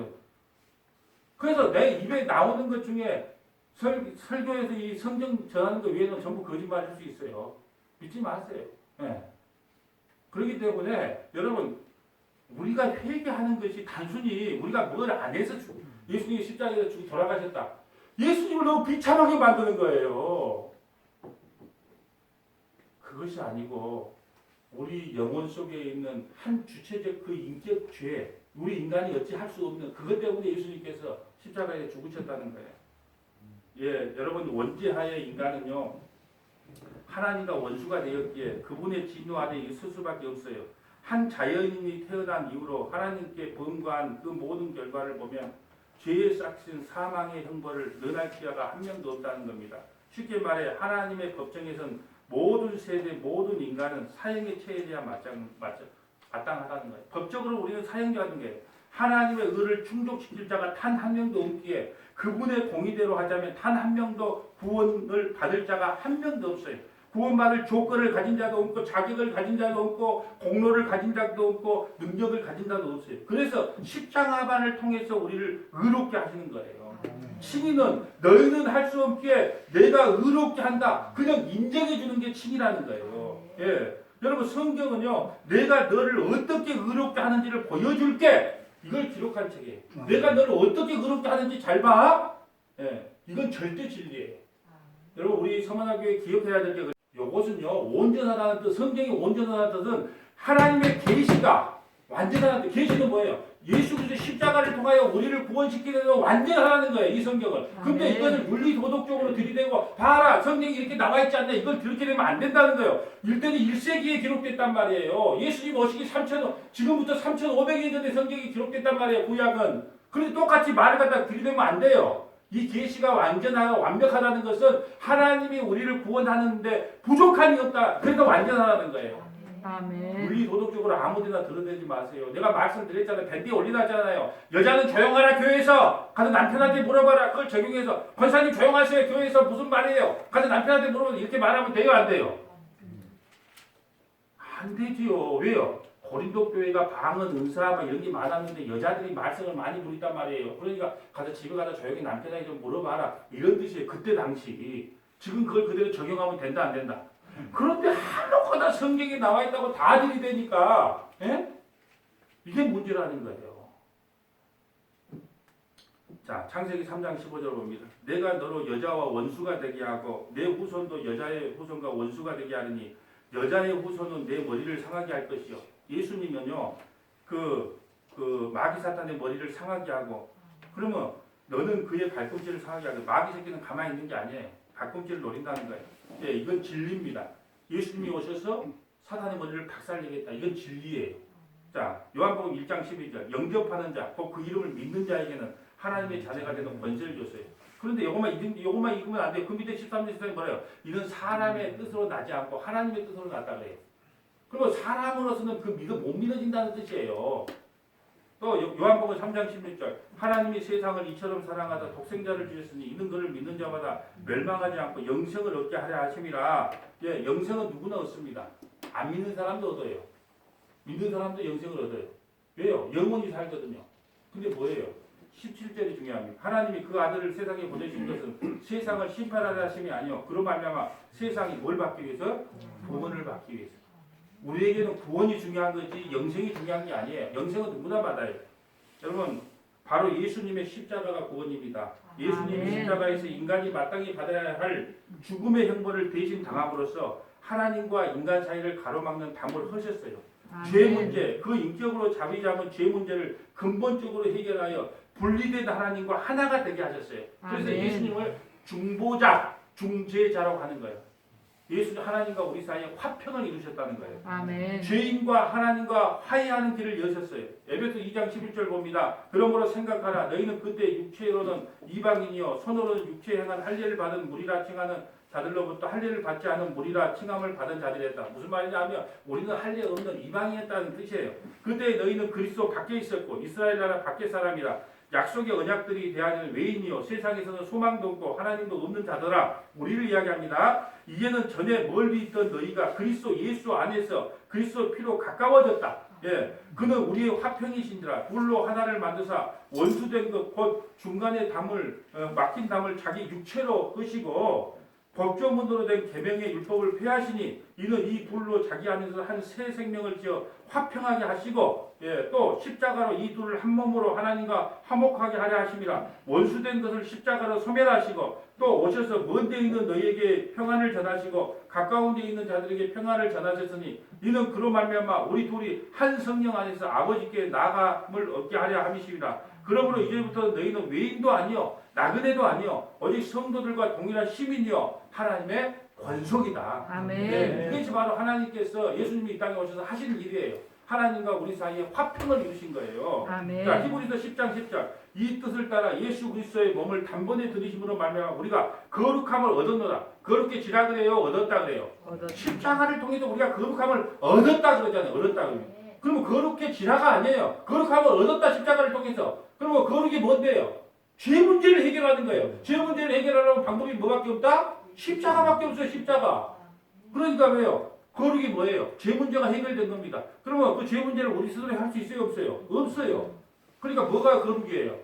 그래서 내 입에 나오는 것 중에 설교에서 이 성경 전하는 것 외에는 전부 거짓말일 수 있어요. 믿지 마세요. 네. 그렇기 때문에 여러분 우리가 회개하는 것이 단순히 우리가 뭘 안 해서 예수님이 십자가에서 돌아가셨다. 예수님을 너무 비참하게 만드는 거예요. 그것이 아니고 우리 영혼 속에 있는 한 주체적 그 인격 죄, 우리 인간이 어찌 할 수 없는 그것 때문에 예수님께서 십자가에 죽으셨다는 거예요. 예, 여러분 원죄하의 인간은요 하나님과 원수가 되었기에 그분의 진노 아래 있을 수밖에 없어요. 한 자연인이 태어난 이후로 하나님께 범과한 그 모든 결과를 보면 죄의 싹신 사망의 형벌을 면할 기회가 한 명도 없다는 겁니다. 쉽게 말해 하나님의 법정에선 모든 세대 모든 인간은 사형의 처해야 마땅하다는 거예요. 법적으로 우리는 사형자는 게 하나님의 의를 충족시킬 자가 단 한 명도 없기에 그분의 공의대로 하자면 단 한 명도 구원을 받을 자가 한 명도 없어요. 구원받을 조건을 가진 자도 없고 자격을 가진 자도 없고 공로를 가진 자도 없고 능력을 가진 자도 없어요. 그래서 십자가반을 통해서 우리를 의롭게 하시는 거예요. 칭의는 너희는 할 수 없기에 내가 의롭게 한다. 그냥 인정해 주는 게 칭의라는 거예요. 예. 여러분 성경은요. 내가 너를 어떻게 의롭게 하는지를 보여줄게. 이걸 기록한 책이에요. 내가 너를 어떻게 의롭게 하는지 잘 봐. 예. 이건 절대 진리예요. 여러분 우리 서만화교회 기억해야 될 게 이것은요. 온전하다는 뜻, 성경이 온전하다는 뜻은 하나님의 계시가 완전하다는 뜻. 계시는 뭐예요? 예수 그리스도 십자가를 통하여 우리를 구원시키는 완전하다는 거예요. 이 성경을. 근데 이것을 윤리 도덕적으로 들이대고 봐라 성경이 이렇게 나와 있지 않나 이걸 그렇게 되면 안 된다는 거예요. 일단은 1세기에 기록됐단 말이에요. 예수님 오시기 지금부터 3,500년 전에 성경이 기록됐단 말이에요. 구약은. 그런데 똑같이 말을 갖다 들이대면 안 돼요. 이 계시가 완전하고 완벽하다는 것은 하나님이 우리를 구원하는데 부족함이 없다. 그래서 완전하다는 거예요. 아멘. 윤리 도덕적으로 아무데나 들어대지 마세요. 내가 말씀드렸잖아요. 밴드에 올려놨잖아요. 여자는 조용하라 교회에서 가서 남편한테 물어봐라. 그걸 적용해서 권사님 조용하세요. 교회에서 무슨 말이에요? 가서 남편한테 물어보면 이렇게 말하면 돼요? 안 돼요? 안 되지요. 왜요? 고린도 교회가 방언, 은사 이런 게 많았는데 여자들이 말썽을 많이 부린단 말이에요. 그러니까 가서 집에 가서 조용히 남편에게 좀 물어봐라. 이런 뜻이에요. 그때 당시. 지금 그걸 그대로 적용하면 된다 안 된다? 그런데 하나거나 성경에 나와 있다고 다 들이대니까 이게 문제라는 거예요. 자, 창세기 3장 15절 봅니다. 내가 너로 여자와 원수가 되게 하고 내 후손도 여자의 후손과 원수가 되게 하느니 여자의 후손은 내 머리를 상하게 할 것이요. 예수님은요, 마귀 사탄의 머리를 상하게 하고, 그러면 너는 그의 발꿈치를 상하게 하고, 마귀 새끼는 가만히 있는 게 아니에요. 발꿈치를 노린다는 거예요. 예, 이건 진리입니다. 예수님이 오셔서 사탄의 머리를 박살내겠다. 이건 진리예요. 자, 요한복음 1장 12절. 영접하는 자, 곧 그 이름을 믿는 자에게는 하나님의 자녀가 되는 권세를 줬어요. 그런데 요것만 읽으면 안 돼요. 그 밑에 13절 14절 뭐래요? 이는 사람의 뜻으로 나지 않고 하나님의 뜻으로 났다 그래요. 그리고 사람으로서는 그 못 믿어진다는 뜻이에요. 또 요한복음 3장 16절 하나님이 세상을 이처럼 사랑하사 독생자를 주셨으니 이는 그를 믿는 자마다 멸망하지 않고 영생을 얻게 하려 하심이라. 예, 영생은 누구나 얻습니다. 안 믿는 사람도 얻어요. 믿는 사람도 영생을 얻어요. 왜요? 영원히 살거든요. 근데 뭐예요? 17절이 중요합니다. 하나님이 그 아들을 세상에 보내신 것은 세상을 심판하려 하심이 아니요 그로 말미암아 세상이 뭘 받기 위해서? 구원을 받기 위해서. 우리에게는 구원이 중요한 거지 영생이 중요한 게 아니에요. 영생은 누구나 받아요. 여러분 바로 예수님의 십자가가 구원입니다. 예수님이 십자가에서 인간이 마땅히 받아야 할 죽음의 형벌을 대신 당함으로써 하나님과 인간 사이를 가로막는 담을 허셨어요. 죄 문제, 그 인격으로 자비 잡은 죄 문제를 근본적으로 해결하여 분리된 하나님과 하나가 되게 하셨어요. 그래서 예수님을 중보자, 중재자라고 하는 거예요. 예수는 하나님과 우리 사이에 화평을 이루셨다는 거예요. 아멘. 죄인과 하나님과 화해하는 길을 여셨어요. 에베소 2장 11절 봅니다. 그러므로 생각하라. 너희는 그때 육체로는 이방인이요 손으로는 육체에 행한 할례를 받은 무리라 칭하는 자들로부터 할례를 받지 않은 무리라 칭함을 받은 자들이었다. 무슨 말이냐면 우리는 할례 없는 이방인이었다는 뜻이에요. 그때 너희는 그리스도 밖에 있었고 이스라엘 나라 밖의 사람이라. 약속의 언약들이 대하는 외인이요 세상에서는 소망도 없고 하나님도 없는 자더라. 우리를 이야기합니다. 이제는 전에 멀리 있던 너희가 그리스도 예수 안에서 그리스도 피로 가까워졌다. 예, 그는 우리의 화평이신지라. 둘로 하나를 만드사 원수된 것 곧 중간에 막힌 담을 자기 육체로 끄시고 법조문으로 된 계명의 율법을 폐하시니 이는 이 둘로 자기 안에서 한 새 생명을 지어 화평하게 하시고 예, 또 십자가로 이 둘을 한 몸으로 하나님과 화목하게 하려 하심이라. 원수된 것을 십자가로 소멸하시고 또 오셔서 먼 데 있는 너희에게 평안을 전하시고 가까운 데 있는 자들에게 평안을 전하셨으니 이는 그로 말미암아 우리 둘이 한 성령 안에서 아버지께 나아감을 얻게 하려 함이시라. 그러므로 이제부터 너희는 외인도 아니요 나그네도 아니요 오직 성도들과 동일한 시민이요 하나님의 권속이다. 아멘. 네, 이것이 바로 하나님께서 예수님이 이 땅에 오셔서 하시는 일이에요. 하나님과 우리 사이에 화평을 이루신 거예요. 아멘. 자, 히브리서 10장 10절 이 뜻을 따라 예수 그리스도의 몸을 단번에 들이심으로 말미암아 우리가 거룩함을 얻었노라. 거룩게 지라 그래요? 얻었다 그래요? 십자가를 통해서 우리가 거룩함을 얻었다 그러잖아요. 얻었다 그러면. 그러면 거룩게 지라가 아니에요. 거룩함을 얻었다 십자가를 통해서. 그러면 거룩이 뭔데요? 죄 문제를 해결하는 거예요. 죄 문제를 해결하려면 방법이 뭐밖에 없다? 십자가밖에 없어요. 십자가. 그러니까 왜요? 거룩이 뭐예요? 죄 문제가 해결된 겁니다. 그러면 그 죄 문제를 우리 스스로 할 수 있어요? 없어요? 없어요. 그러니까 뭐가 거룩이에요?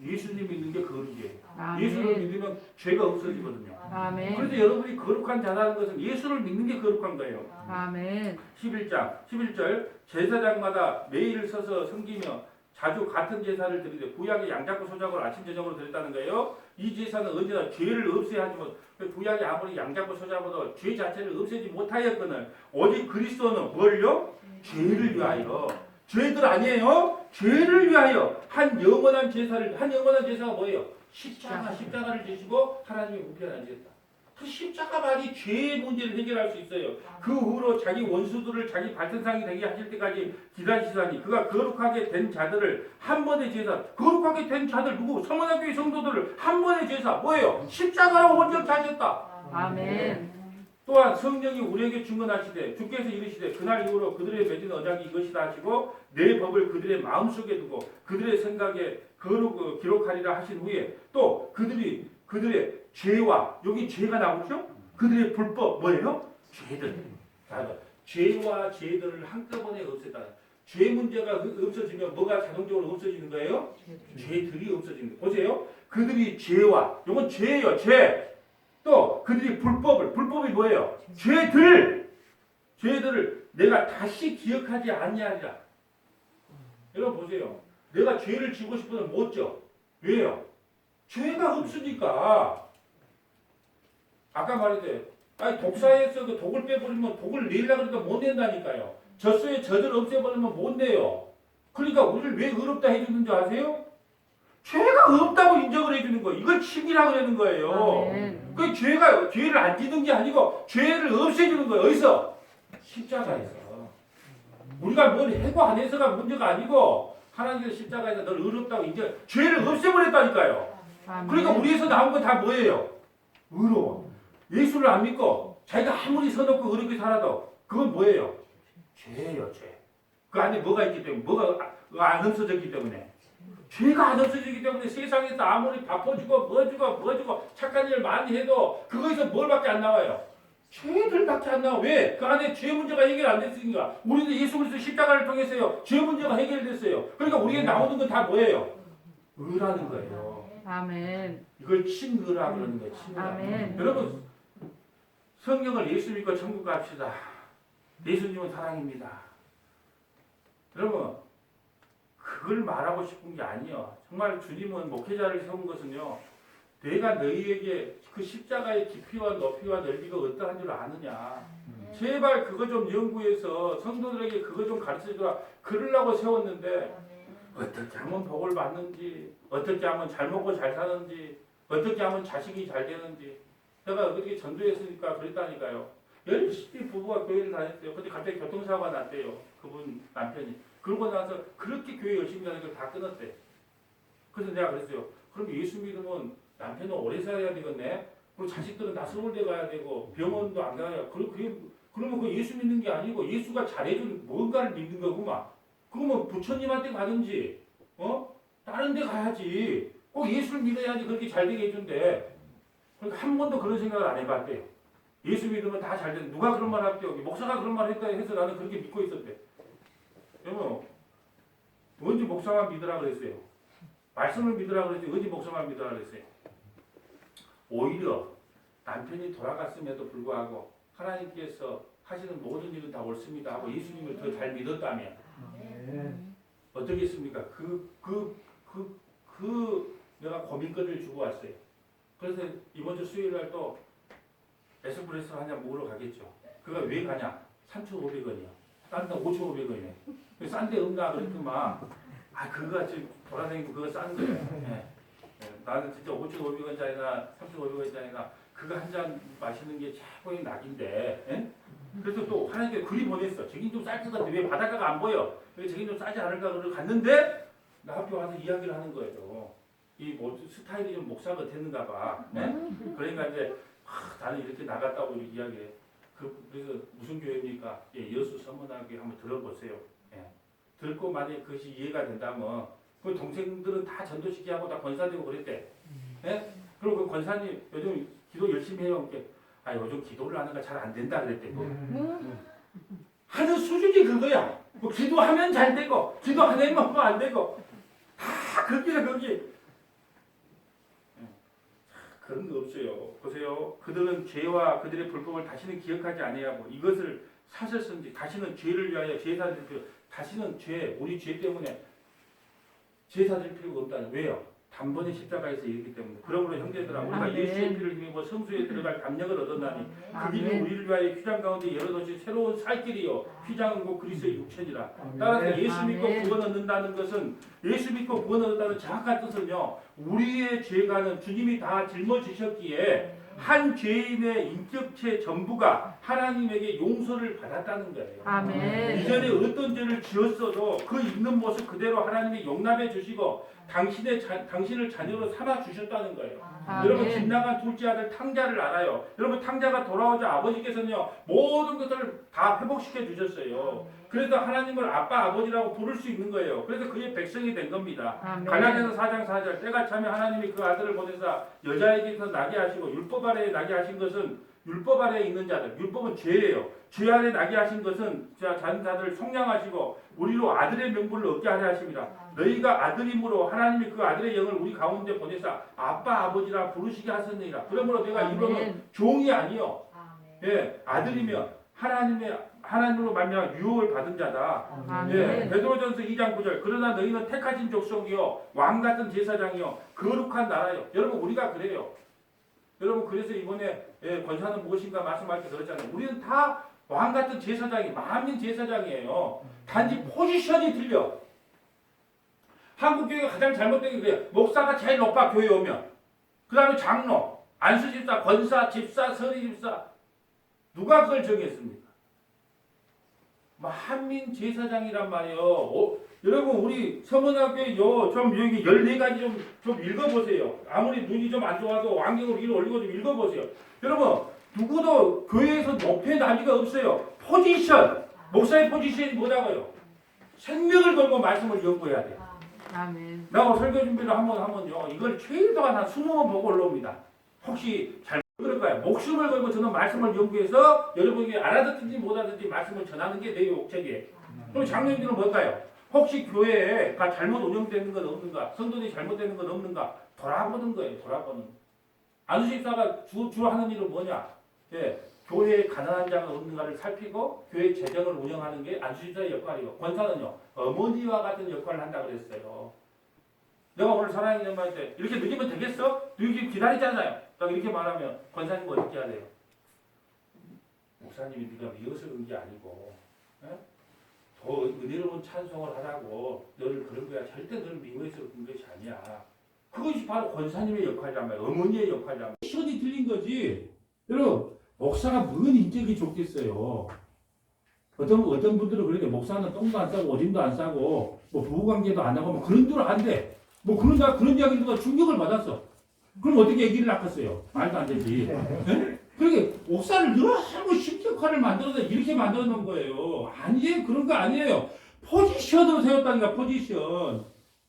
예수님 믿는 게 거룩이에요. 아멘. 예수를 믿으면 죄가 없어지거든요. 아멘. 그래서 여러분이 거룩한 자라는 것은 예수를 믿는 게 거룩한 거예요. 아멘. 11장 11절 제사장마다 매일 서서 섬기며 자주 같은 제사를 드리되 구약의 양잡고 소작을 아침 저녁으로 드렸다는 거예요. 이 제사는 언제나 죄를 없애야 하지만 구약이 아무리 양잡고 소작보다 죄 자체를 없애지 못하였거늘 오직 그리스도는 뭘요? 죄를 위하여. 죄들 아니에요? 죄를 위하여 한 영원한 제사가 뭐예요? 십자가를 지시고 하나님의 우편에 앉으셨다. 그 십자가 말이 죄의 문제를 해결할 수 있어요. 그 후로 자기 원수들을 자기 발등상이 되게 하실 때까지 기다리시다니 그가 거룩하게 된 자들을 한 번의 제사, 거룩하게 된 자들 누구? 성원학교의 성도들을 한 번의 제사 뭐예요? 십자가로 온전케 하셨다. 아멘. 또한 성령이 우리에게 증언하시되 주께서 이르시되 그날 이후로 그들의 맺은 언약이 이것이다 하시고 내 법을 그들의 마음속에 두고 그들의 생각에 기록하리라 하신 후에 또 그들의 죄와 여기 죄가 나오죠? 그들의 불법 뭐예요? 죄들. 죄와 죄들을 한꺼번에 없애다. 죄 문제가 없어지면 뭐가 자동적으로 없어지는 거예요? 죄들이 없어지는 거예요. 보세요. 그들이 죄와 이건 죄예요. 죄. 또 그들이 불법이 뭐예요? 죄들을 내가 다시 기억하지 아니하리라. 여러분 보세요. 내가 죄를 지고 싶어도 못 져. 왜요? 죄가 없으니까. 아까 말했대요. 아니 독사에서 그 독을 빼버리면 독을 내려고 그러니까 못 낸다니까요. 젖소에 젖을 없애버리면 못 내요. 그러니까 우리를 왜 의롭다 해주는 줄 아세요? 죄가 없다고 인정을 해주는 거예요. 이걸 칭이라고 그러는 거예요. 그 죄를 안 지는 게 아니고 죄를 없애주는 거예요. 어디서? 십자가에서. 우리가 뭘 해고 안 해서가 문제가 아니고 하나님께서 십자가에서 널 의롭다고 이제 죄를 없애버렸다니까요. 아멘. 그러니까 우리에서 나온 건 다 뭐예요? 의로워. 예수를 안 믿고 자기가 아무리 서놓고 의롭게 살아도 그건 뭐예요? 죄예요, 죄. 그 안에 뭐가 있기 때문에, 뭐가 안 없어졌기 때문에. 죄가 안 없어지기 때문에 세상에서 아무리 바꿔주고 뭐 주고 착한 일 많이 해도 그거에서 뭘밖에 안 나와요? 죄들밖에 안 나와. 왜? 그 안에 죄 문제가 해결 안 됐으니까. 우리는 예수 그리스도 십자가를 통해서요 죄 문제가 해결됐어요. 그러니까 우리에게 나오는 건 다 뭐예요? 의라는 거예요. 아멘. 이걸 친의라 그러는 거예요. 친의라. 아멘. 여러분 성령을 예수 믿고 천국 갑시다. 예수님은 사랑입니다. 여러분 그걸 말하고 싶은 게 아니에요. 정말 주님은 목회자를 세운 것은요. 내가 너희에게 그 십자가의 깊이와 높이와 넓이가 어떠한 줄 아느냐. 제발 그거 좀 연구해서 성도들에게 그거 좀 가르쳐주라. 그러려고 세웠는데 어떻게 하면 복을 받는지, 어떻게 하면 잘 먹고 잘 사는지, 어떻게 하면 자식이 잘 되는지. 내가 어떻게 전도했으니까 그랬다니까요. 열심히 부부가 교회를 다녔어요. 근데 갑자기 교통사고가 났대요. 그분 남편이. 그러고 나서 그렇게 교회 열심히 다니는 걸 다 끊었대. 그래서 내가 그랬어요. 그럼 예수 믿으면 남편은 오래 살아야 되겠네. 그리고 자식들은 다 서울대 가야 되고 병원도 안 가야. 그러면 그 예수 믿는 게 아니고 예수가 잘해준 뭔가를 믿는 거구만. 그러면 부처님한테 가든지 다른 데 가야지. 꼭 예수를 믿어야지 그렇게 잘 되게 해준대. 그러니까 한 번도 그런 생각을 안 해봤대요. 예수 믿으면 다 잘 돼. 누가 그런 말 할게요. 목사가 그런 말 했다 해서 나는 그렇게 믿고 있었대. 여러분 언제 목사만 믿으라 그랬어요. 말씀을 믿으라 그랬지 언제 목사만 믿으라 그랬어요. 오히려 남편이 돌아갔음에도 불구하고 하나님께서 하시는 모든 일은 다 옳습니다 하고 예수님을 더 잘 믿었다면 어떻겠습니까? 내가 고민거리를 주고 왔어요. 그래서 이번 주 수요일 날 또 에스프레소 한잔 먹으러 가겠죠. 그가 왜 가냐? 3,500원이야. 딴 데 5,500원이네. 싼 데 없나 그랬더만 그거 지금 돌아다니고 그거 싼 거예요. 네. 나는 진짜 5,500원짜리나 3,500원짜리나 그거 한 잔 마시는 게 최고의 낙인데. 예? 그래서 또 하나님께 글이 보냈어. 저긴 좀 쌀 것 같아. 왜 바닷가가 안 보여? 왜 저긴 좀 싸지 않을까? 그러고 갔는데 나 학교 와서 이야기를 하는 거예요. 이 스타일이 좀 목사 같았는가 봐. 네? 그러니까 이제 나는 이렇게 나갔다고 이렇게 이야기해. 그래서 무슨 교회입니까? 예, 여수 서문학교 한번 들어보세요. 예. 듣고 만약에 그것이 이해가 된다면 그 동생들은 다 전도시키하고 다 권사되고 그랬대. 예? 그리고 그 권사님 요즘 기도 열심히 해요. 요즘 기도를 하는가 잘 안 된다 그랬대. 하는 수준이 그거야. 뭐 기도하면 잘 되고 기도 안 하면 안 되고 다 거기야 거기. 그런 거 없어요. 보세요. 그들은 죄와 그들의 불법을 다시는 기억하지 아니하고 이것을 사셨은지 다시는 죄를 위하여 제사 드릴 필요 다시는 우리 죄 때문에 제사 드릴 필요가 없다는. 왜요? 단번에 십자가에서 이르기 때문에. 그러므로 형제들아 우리가 예수의 피를 힘입어 성소에 들어갈 담력을 얻었나니 그 길은 우리를 위하여 휘장 가운데 열어놓으신 새로운 살 길이요 휘장은 곧 그리스도의 육체니라. 따라서 예수 믿고 구원 얻는다는 것은 예수 믿고 구원 얻는다는 정확한 뜻은요 우리의 죄가는 주님이 다 짊어지셨기에 한 죄인의 인격체 전부가 하나님에게 용서를 받았다는 거예요. 아멘. 이전에 어떤 죄를 지었어도 그 있는 모습 그대로 하나님이 용납해 주시고 당신을 자녀로 삼아 주셨다는 거예요. 아멘. 여러분 집 나간 둘째 아들 탕자를 알아요. 여러분 탕자가 돌아오자 아버지께서는요 모든 것을 다 회복시켜 주셨어요. 그래서 하나님을 아빠 아버지라고 부를 수 있는 거예요. 그래서 그의 백성이 된 겁니다. 갈라디아서 4장 4절 때가 차면 하나님이 그 아들을 보내사 여자에게서 나게 하시고 율법 아래에 나게 하신 것은 율법 아래에 있는 자들. 율법은 죄예요. 죄 아래 나게 하신 것은 자들을 속량하시고 우리로 아들의 명분을 얻게 하려 하십니다. 너희가 아들이므로 하나님이 그 아들의 영을 우리 가운데 보내사 아빠 아버지라 부르시게 하셨느니라. 그러므로 내가 이거는 종이 아니요. 예, 아들이며 하나님으로 말미암아 유업을 받은 자다. 예, 베드로전서 2장 9절. 그러나 너희는 택하신 족속이요 왕 같은 제사장이요 거룩한 나라요. 여러분 우리가 그래요. 여러분 그래서 이번에 권사는 무엇인가 말씀할 때 그러잖아요. 우리는 다 왕 같은 제사장이 만민 제사장이에요. 단지 포지션이 틀려. 한국 교회가 가장 잘못된 게 그래요. 목사가 제일 높아 교회 오면. 그 다음에 장로, 안수집사, 권사, 집사, 서리집사. 누가 그걸 정했습니까? 만민 제사장이란 말이에요. 여러분 우리 서문학교에 좀 여기 14가지 좀 읽어보세요. 아무리 눈이 좀 안 좋아도 안경을 위로 올리고 좀 읽어보세요. 여러분 누구도 교회에서 높여 나비가 없어요. 포지션, 목사의 포지션이 뭐라고요? 생명을 걸고 말씀을 연구해야 돼요. 아멘. 나 설교 준비를 하면요 이걸 최소한 한 20번 보고 올라옵니다. 혹시 잘 그럴까요? 목숨을 걸고 저는 말씀을 연구해서 여러분에게 알아듣든지 못 알아듣든지 말씀을 전하는 게 내 욕책이에요. 그럼 장로님들은 뭘까요? 혹시 교회가 잘못 운영되는 건 없는가? 성도들이 잘못되는 건 없는가? 돌아보는 거예요. 돌아보는. 안수집사가 주로 하는 일은 뭐냐? 예, 교회에 가난한 자가 없는가를 살피고 교회 재정을 운영하는 게 안수집사의 역할이고 권사는요 어머니와 같은 역할을 한다고 그랬어요. 내가 오늘 사랑의 연말 때 이렇게 늦으면 되겠어? 이렇게 기다리잖아요. 딱 이렇게 말하면 권사님 어떻게 해야 돼요? 목사님이 네가 미워서 그런 게 아니고 예? 더 은혜로운 찬송을 하라고 너를 그런 거야. 절대 너를 미워해서 그런 것이 아니야. 그것이 바로 권사님의 역할이란 말이야. 어머니의 역할이란 말이야. 시선이 틀린 거지. 여러분 목사가 뭔 인격이 좋겠어요. 어떤 분들은 그러게 목사는 똥도 안 싸고 오줌도 안 싸고 뭐 부부관계도 안 하고 뭐 그런 줄 안 돼. 뭐 그런 이야기 누가 충격을 받았어. 그럼 어떻게 아기를 낳았어요? 말도 안 되지. 네? 그러니까 목사를 너무 신격화를 만들어서 이렇게 만들어 놓은 거예요. 아니에요. 그런 거 아니에요. 포지션으로 세웠다니까 포지션.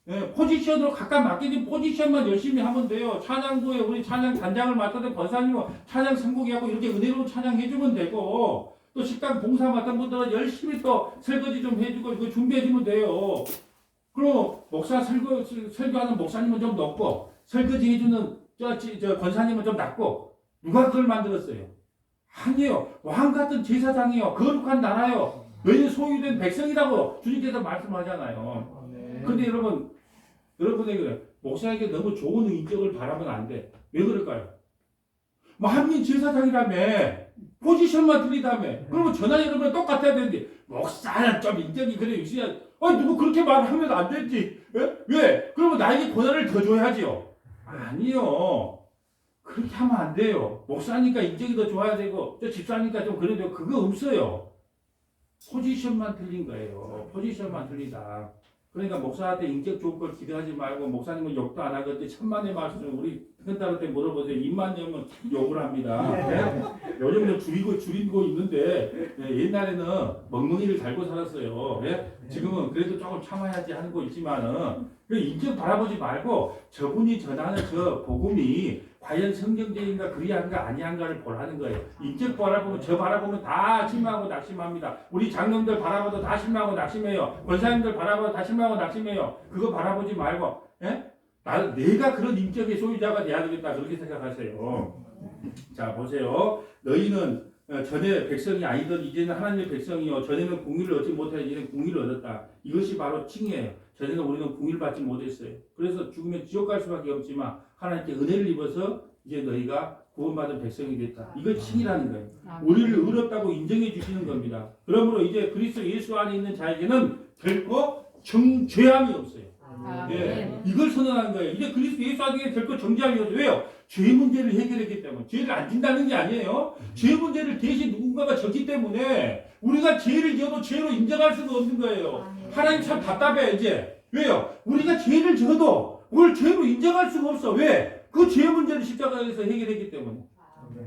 예, 포지션으로 각각 맡겨진 포지션만 열심히 하면 돼요. 찬양부에 우리 찬양 단장을 맡았던 권사님은 찬양 선곡하고 이렇게 은혜로운 찬양 해주면 되고 또 식당 봉사 맡은 분들은 열심히 또 설거지 좀 해주고 이거 준비해주면 돼요. 그럼 목사 설교하는 목사님은 좀 높고 설거지 해주는 저 권사님은 좀 낮고 누가 그걸 만들었어요? 아니에요. 왕 같은 제사장이요. 거룩한 나라요. 너희 소유된 백성이라고 주님께서 말씀하잖아요. 근데 여러분에게 목사에게 너무 좋은 인격을 바라면 안 돼. 왜 그럴까요? 뭐 한민 제사장이라며 포지션만 틀리다며 그러면 전화 여러분 똑같아야 되는데 목사는 좀 인격이 그래 있어야 누구 그렇게 말하면 안 되지. 왜? 그러면 나에게 권한을 더 줘야지요. 아니요. 그렇게 하면 안 돼요. 목사니까 인격이 더 좋아야 되고 저 집사니까 좀 그래도 그거 없어요. 포지션만 틀린 거예요. 포지션만 틀리다. 그러니까 목사한테 인격 좋은 걸 기대하지 말고 목사님은 욕도 안 하겠지. 천만의 말씀 우리 큰딸한테 물어보세요. 입만 열면 욕을 합니다. 네? 요즘은 줄이고 있는데 옛날에는 멍멍이를 달고 살았어요. 네? 지금은 그래도 조금 참아야지 하는 거 있지만은 인격 바라보지 말고 저분이 전하는 저 복음이 과연 성경적인가 그리한가 아니한가를 보라는 거예요. 인격 바라보면 저 바라보면 다 실망하고 낙심합니다. 우리 장로님들 바라봐도 다 실망하고 낙심해요. 권사님들 바라봐도 다 실망하고 낙심해요. 그거 바라보지 말고 내가 그런 인격의 소유자가 돼야 되겠다 그렇게 생각하세요. 자 보세요. 너희는 전에 백성이 아니던 이제는 하나님의 백성이요. 전에는 공의를 얻지 못하여 이제는 공의를 얻었다. 이것이 바로 칭이에요. 전에는 우리는 공의를 받지 못했어요. 그래서 죽으면 지옥 갈 수밖에 없지만 하나님께 은혜를 입어서 이제 너희가 구원받은 백성이 됐다. 이걸 칭이라는 거예요. 우리를 의롭다고 인정해 주시는 겁니다. 그러므로 이제 그리스도 예수 안에 있는 자에게는 결코 죄함이 없어요. 예, 이걸 선언하는 거예요. 이제 그리스도 예수 안에 결코 정죄함이 없어요. 왜요? 죄 문제를 해결했기 때문에. 죄를 안 진다는 게 아니에요. 죄 문제를 대신 누군가가 졌기 때문에 우리가 죄를 지어도 죄로 인정할 수가 없는 거예요. 하나님 참 답답해 이제. 왜요? 우리가 죄를 지어도 그걸 죄로 인정할 수가 없어. 왜? 그 죄 문제를 십자가에서 해결했기 때문에.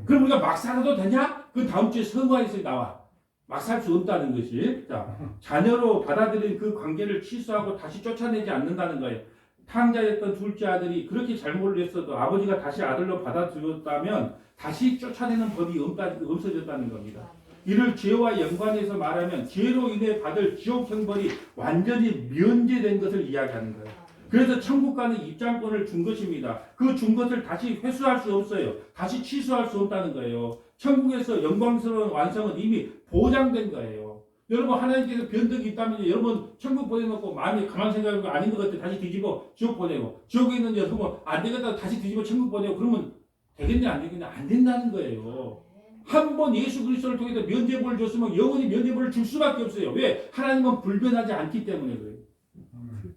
그럼 우리가 막 살아도 되냐? 그 다음 주에 성화에서 나와. 막 살 수 없다는 것이. 자, 자녀로 받아들인 그 관계를 취소하고 다시 쫓아내지 않는다는 거예요. 탕자였던 둘째 아들이 그렇게 잘못을 했어도 아버지가 다시 아들로 받아들였다면 다시 쫓아내는 법이 없어졌다는 겁니다. 이를 죄와 연관해서 말하면 죄로 인해 받을 지옥 형벌이 완전히 면제된 것을 이야기하는 거예요. 그래서 천국 가는 입장권을 준 것입니다. 그 준 것을 다시 회수할 수 없어요. 다시 취소할 수 없다는 거예요. 천국에서 영광스러운 완성은 이미 보장된 거예요. 여러분 하나님께서 변덕이 있다면 여러분 천국 보내놓고 마음이 가만 생각하고 아닌 것 같아 다시 뒤집어 지옥 보내고 지옥에 있는 여러분 안 되겠다 다시 뒤집어 천국 보내고 그러면 되겠냐 안 되겠냐 안 된다는 거예요. 한 번 예수 그리스도를 통해서 면죄부를 줬으면 영원히 면죄부를 줄 수밖에 없어요. 왜? 하나님은 불변하지 않기 때문에 그래요.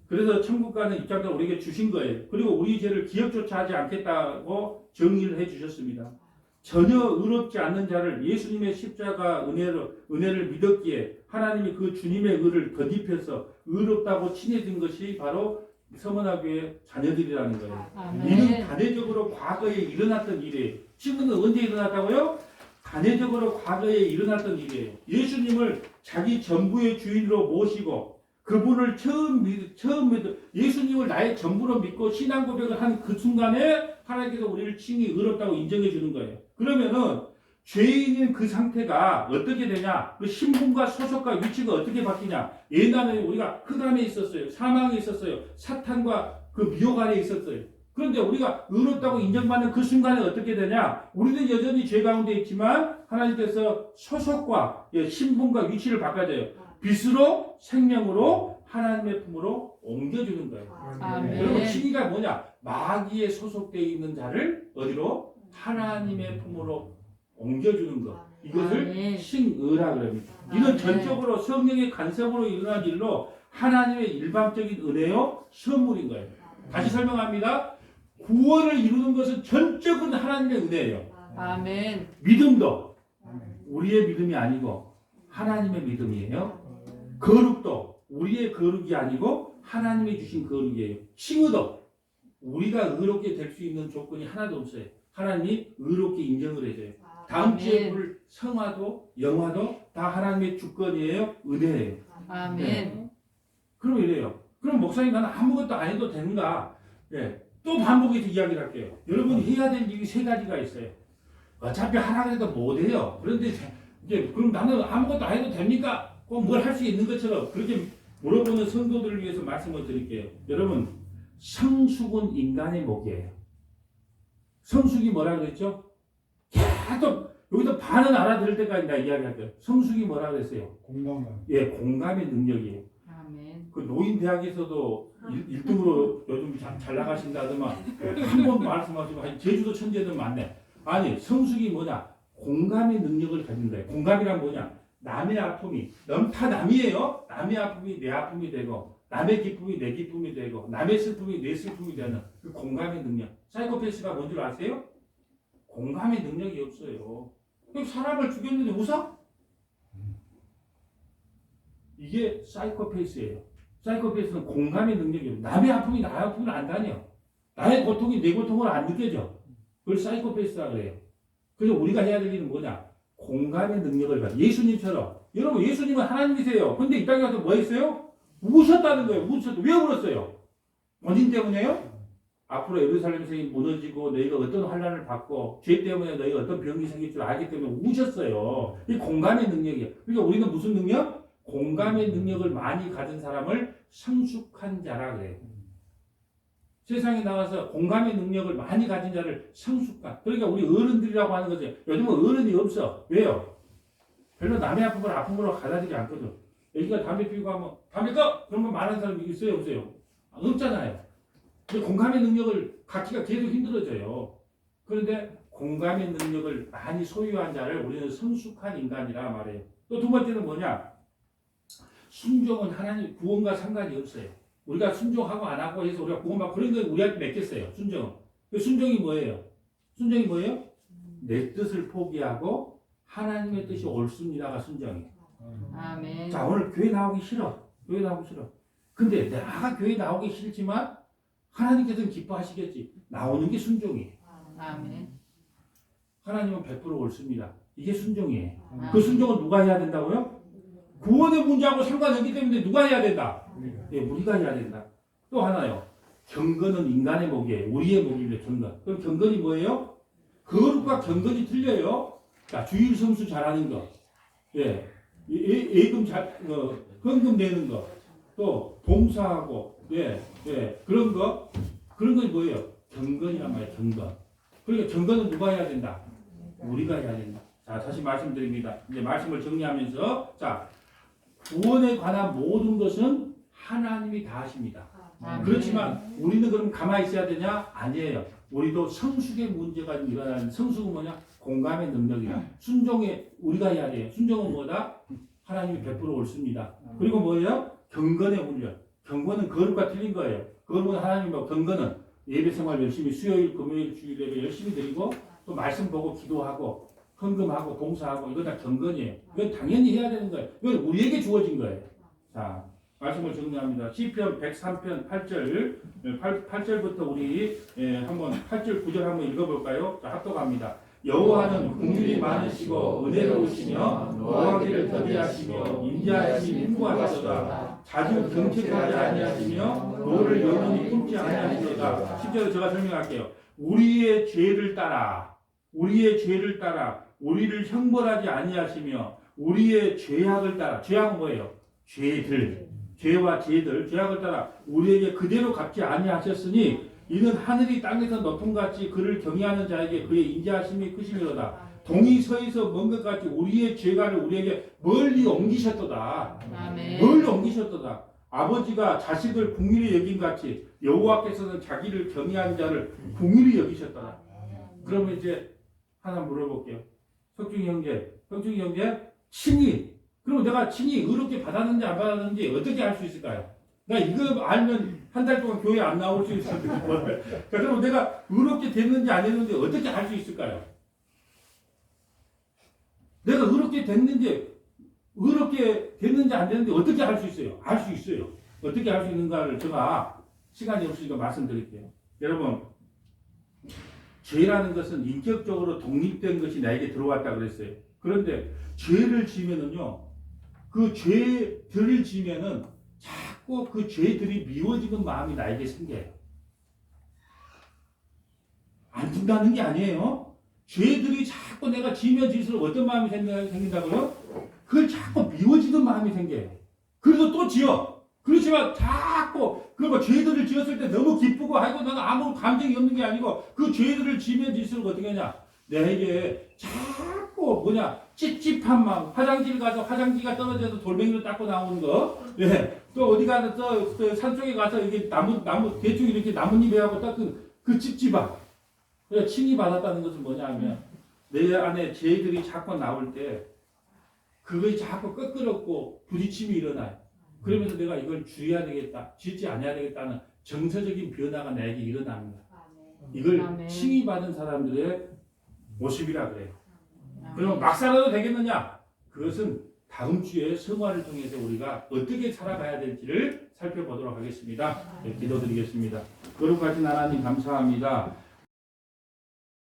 그래서 천국 가는 입장을 우리에게 주신 거예요. 그리고 우리 죄를 기억조차 하지 않겠다고 정의를 해주셨습니다. 전혀 의롭지 않는 자를 예수님의 십자가 은혜를 믿었기에 하나님이 그 주님의 의를 덧입혀서 의롭다고 칭해진 것이 바로 서머나교회 자녀들이라는 거예요. 이는 아멘. 단회적으로 과거에 일어났던 일이에요. 지금은 언제 일어났다고요? 단회적으로 과거에 일어났던 일이에요. 예수님을 자기 전부의 주인으로 모시고 그분을 처음 믿어 예수님을 나의 전부로 믿고 신앙 고백을 한 그 순간에 하나님께서 우리를 칭히 의롭다고 인정해 주는 거예요. 그러면은 죄인인 그 상태가 어떻게 되냐? 그 신분과 소속과 위치가 어떻게 바뀌냐? 옛날에 우리가 흑암에 있었어요. 사망에 있었어요. 사탄과 그 미혹 안에 있었어요. 그런데 우리가 의롭다고 인정받는 그 순간에 어떻게 되냐? 우리는 여전히 죄 가운데 있지만 하나님께서 소속과 신분과 위치를 바꿔줘요. 빛으로 생명으로 하나님의 품으로 옮겨주는 거예요. 아멘. 여러분 칭의가 뭐냐? 마귀에 소속되어 있는 자를 어디로? 하나님의 품으로 옮겨주는 것. 이것을 아멘. 칭의라 그럽니다. 이는 아멘. 전적으로 성령의 간섭으로 일어난 일로 하나님의 일방적인 은혜요 선물인 거예요. 다시 설명합니다. 구원을 이루는 것은 전적으로 하나님의 은혜예요. 아멘. 믿음도 우리의 믿음이 아니고 하나님의 믿음이에요. 거룩도 우리의 거룩이 아니고 하나님이 주신 거룩이에요. 칭의도 우리가 의롭게 될 수 있는 조건이 하나도 없어요. 하나님이 의롭게 인정을 해줘요. 다음 주에 볼 성화도 영화도 다 하나님의 주권이에요. 은혜예요. 아멘. 그럼 이래요. 그럼 목사님 나는 아무것도 안 해도 되는가? 또 반복해서 이야기를 할게요. 여러분이 해야 될 일이 세 가지가 있어요. 어차피 하라 그래도 못해요. 그런데 이제 그럼 나는 아무것도 안 해도 됩니까? 꼭 뭘 할 수 있는 것처럼 그렇게 물어보는 성도들을 위해서 말씀을 드릴게요. 여러분 성숙은 인간의 목이에요. 성숙이 뭐라 그랬죠? 계속 여기서 반은 알아들을 때까지 나 이야기할게요. 성숙이 뭐라 그랬어요? 공감감. 공감의 능력이에요. 아멘. 그 노인 대학에서도 1등으로 요즘 잘 나가신다더만 한 번 말씀하시면 제주도 천재들 많네. 아니 성숙이 뭐냐? 공감의 능력을 가진 거예요. 공감이란 뭐냐? 남의 아픔이 다 남이에요. 남의 아픔이 내 아픔이 되고 남의 기쁨이 내 기쁨이 되고 남의 슬픔이 내 슬픔이 되는 그 공감의 능력. 사이코패스가 뭔 줄 아세요? 공감의 능력이 없어요. 사람을 죽였는데 웃어? 이게 사이코패스예요. 사이코패스는 공감의 능력이 없어요. 남의 아픔이 나의 아픔을 안 다녀. 나의 고통이 내 고통을 안 느껴져. 그걸 사이코패스라 그래요. 그래서 우리가 해야 될 일은 뭐냐? 공감의 능력을 가져. 예수님처럼. 여러분 예수님은 하나님이세요. 근데 이 땅에 와서 뭐 했어요? 우셨다는 거예요. 왜 울었어요? 본인 때문에요? 앞으로 예루살렘 성이 무너지고 너희가 어떤 환난을 받고 죄 때문에 너희가 어떤 병이 생길 줄 알기 때문에 우셨어요. 이 공감의 능력이에요. 그러니까 우리는 무슨 능력? 공감의 능력을 많이 가진 사람을 성숙한 자라 그래요. 세상에 나가서 공감의 능력을 많이 가진 자를 성숙한. 그러니까 우리 어른들이라고 하는 거죠. 요즘은 어른이 없어. 왜요? 별로 남의 아픔으로 가다들지 않거든. 여기가 담배 피우고 하면 담배 꺼! 그러면 말하는 사람이 있어요? 없어요? 없잖아요. 공감의 능력을 갖기가 계속 힘들어져요. 그런데 공감의 능력을 많이 소유한 자를 우리는 성숙한 인간이라 말해요. 또 두 번째는 뭐냐? 순종은 하나님 구원과 상관이 없어요. 우리가 순종하고 안 하고 해서 우리가 구원받고 그런 건 우리한테 맡겼어요. 순종은. 순종이 뭐예요? 순종이 뭐예요? 내 뜻을 포기하고 하나님의 뜻이 옳습니다가 순종이에요. 아멘. 자 오늘 교회 나오기 싫어. 교회 나오기 싫어. 근데 내가 교회 나오기 싫지만 하나님께서는 기뻐하시겠지. 나오는 게 순종이에요. 아멘. 하나님은 100% 옳습니다. 이게 순종이에요. 아멘. 그 순종은 누가 해야 된다고요? 구원의 문제하고 상관없기 때문에 누가 해야 된다? 우리가 해야 된다. 또 하나요. 경건은 인간의 목이에요. 우리의 목입니다. 경건. 그럼 경건이 뭐예요? 거룩과 경건이 틀려요. 자, 주일 성수 잘하는 거. 예금 헌금 내는 거. 또 봉사하고 그런 거. 그런 건 뭐예요? 경건이란 말이에요. 경건. 그러니까 경건은 누가 해야 된다? 우리가 해야 된다. 자, 다시 말씀드립니다. 이제 말씀을 정리하면서 자, 구원에 관한 모든 것은 하나님이 다 하십니다. 그렇지만 우리는 그럼 가만히 있어야 되냐? 아니에요. 우리도 성숙의 문제가 일어나는 성숙은 뭐냐? 공감의 능력이다. 순종에 우리가 해야 돼요. 순종은 뭐다? 하나님이 100% 옳습니다. 그리고 뭐예요? 경건의 훈련. 경건은 거룩과 틀린 거예요. 거룩은 하나님 경건은 예배 생활 열심히 수요일, 금요일, 주일 예배 열심히 드리고 또 말씀 보고 기도하고 헌금하고 봉사하고 이거 다 경건이에요. 이건 당연히 해야 되는 거예요. 이건 우리에게 주어진 거예요. 자, 말씀을 정리합니다. 시편 103편 8절 8절부터 우리 한번 8절 9절 한번 읽어볼까요? 자, 합독합니다. 여호와는 긍휼이 많으시고 은혜로우시며 노하기를 더디하시며 인자하심이 풍부하시도다. 자주 경책하지 아니하시며 노를 영원히 품지 아니하시도다. 10절을 제가 설명할게요. 우리의 죄를 따라 우리를 형벌하지 아니하시며 우리의 죄악을 따라, 죄악은 뭐예요? 죄와 죄들, 죄악을 따라 우리에게 그대로 갚지 아니하셨으니 이는 하늘이 땅에서 높음같이 그를 경외하는 자에게 그의 인자하심이 크심이로다. 동이 서에서 먼 것 같이 우리의 죄가를 우리에게 멀리 옮기셨도다. 멀리 옮기셨도다. 아버지가 자식을 긍휼히 여긴 같이 여호와께서는 자기를 경외하는 자를 긍휼히 여기셨도다. 그러면 이제 하나 물어볼게요. 석중이 형제, 칭의. 그럼 내가 칭의 의롭게 받았는지 안 받았는지 어떻게 알 수 있을까요? 나 이거 알면 한 달 동안 교회 안 나올 수 있을 텐데. 그럼 내가 의롭게 됐는지 안 됐는지 어떻게 알 수 있을까요? 내가 의롭게 됐는지 안 됐는지 어떻게 알 수 있어요? 알 수 있어요. 어떻게 알 수 있는가를 제가 시간이 없으니까 말씀드릴게요. 여러분, 죄라는 것은 인격적으로 독립된 것이 나에게 들어왔다 그랬어요. 그런데 죄를 지면은요, 그 죄들을 지면은 자꾸 그 죄들이 미워지는 마음이 나에게 생겨요. 안 준다는 게 아니에요. 죄들이 자꾸 내가 지면 질수록 어떤 마음이 생긴다고요? 그걸 자꾸 미워지는 마음이 생겨요. 그래서 또 지어. 그렇지만 자꾸 그 죄들을 지었을 때 너무 기쁘고 아이고 나는 아무 감정이 없는 게 아니고 그 죄들을 지면 질수록 어떻게 하냐? 내게 자꾸 찝찝한 마음. 화장실 가서 화장지가 떨어져서 돌멩이로 닦고 나오는 거. 예. 또 어디 가서 또 산속에 가서 이게 나무 대충 이렇게 나뭇잎에 하고 닦은 그 찝찝함. 그래서 칭의 받았다는 것은 뭐냐면 내 안에 죄들이 자꾸 나올 때 그것이 자꾸 끄끄럽고 부딪힘이 일어나요. 그러면서 내가 이걸 주의해야 되겠다, 짓지 않아야 되겠다는 정서적인 변화가 나에게 일어납니다. 이걸 칭의 받은 사람들의 모습이라 그래요. 그럼 막 살아도 되겠느냐? 그것은 다음 주에 성화를 통해서 우리가 어떻게 살아가야 될지를 살펴보도록 하겠습니다. 네, 기도드리겠습니다. 거룩하신 하나님 감사합니다.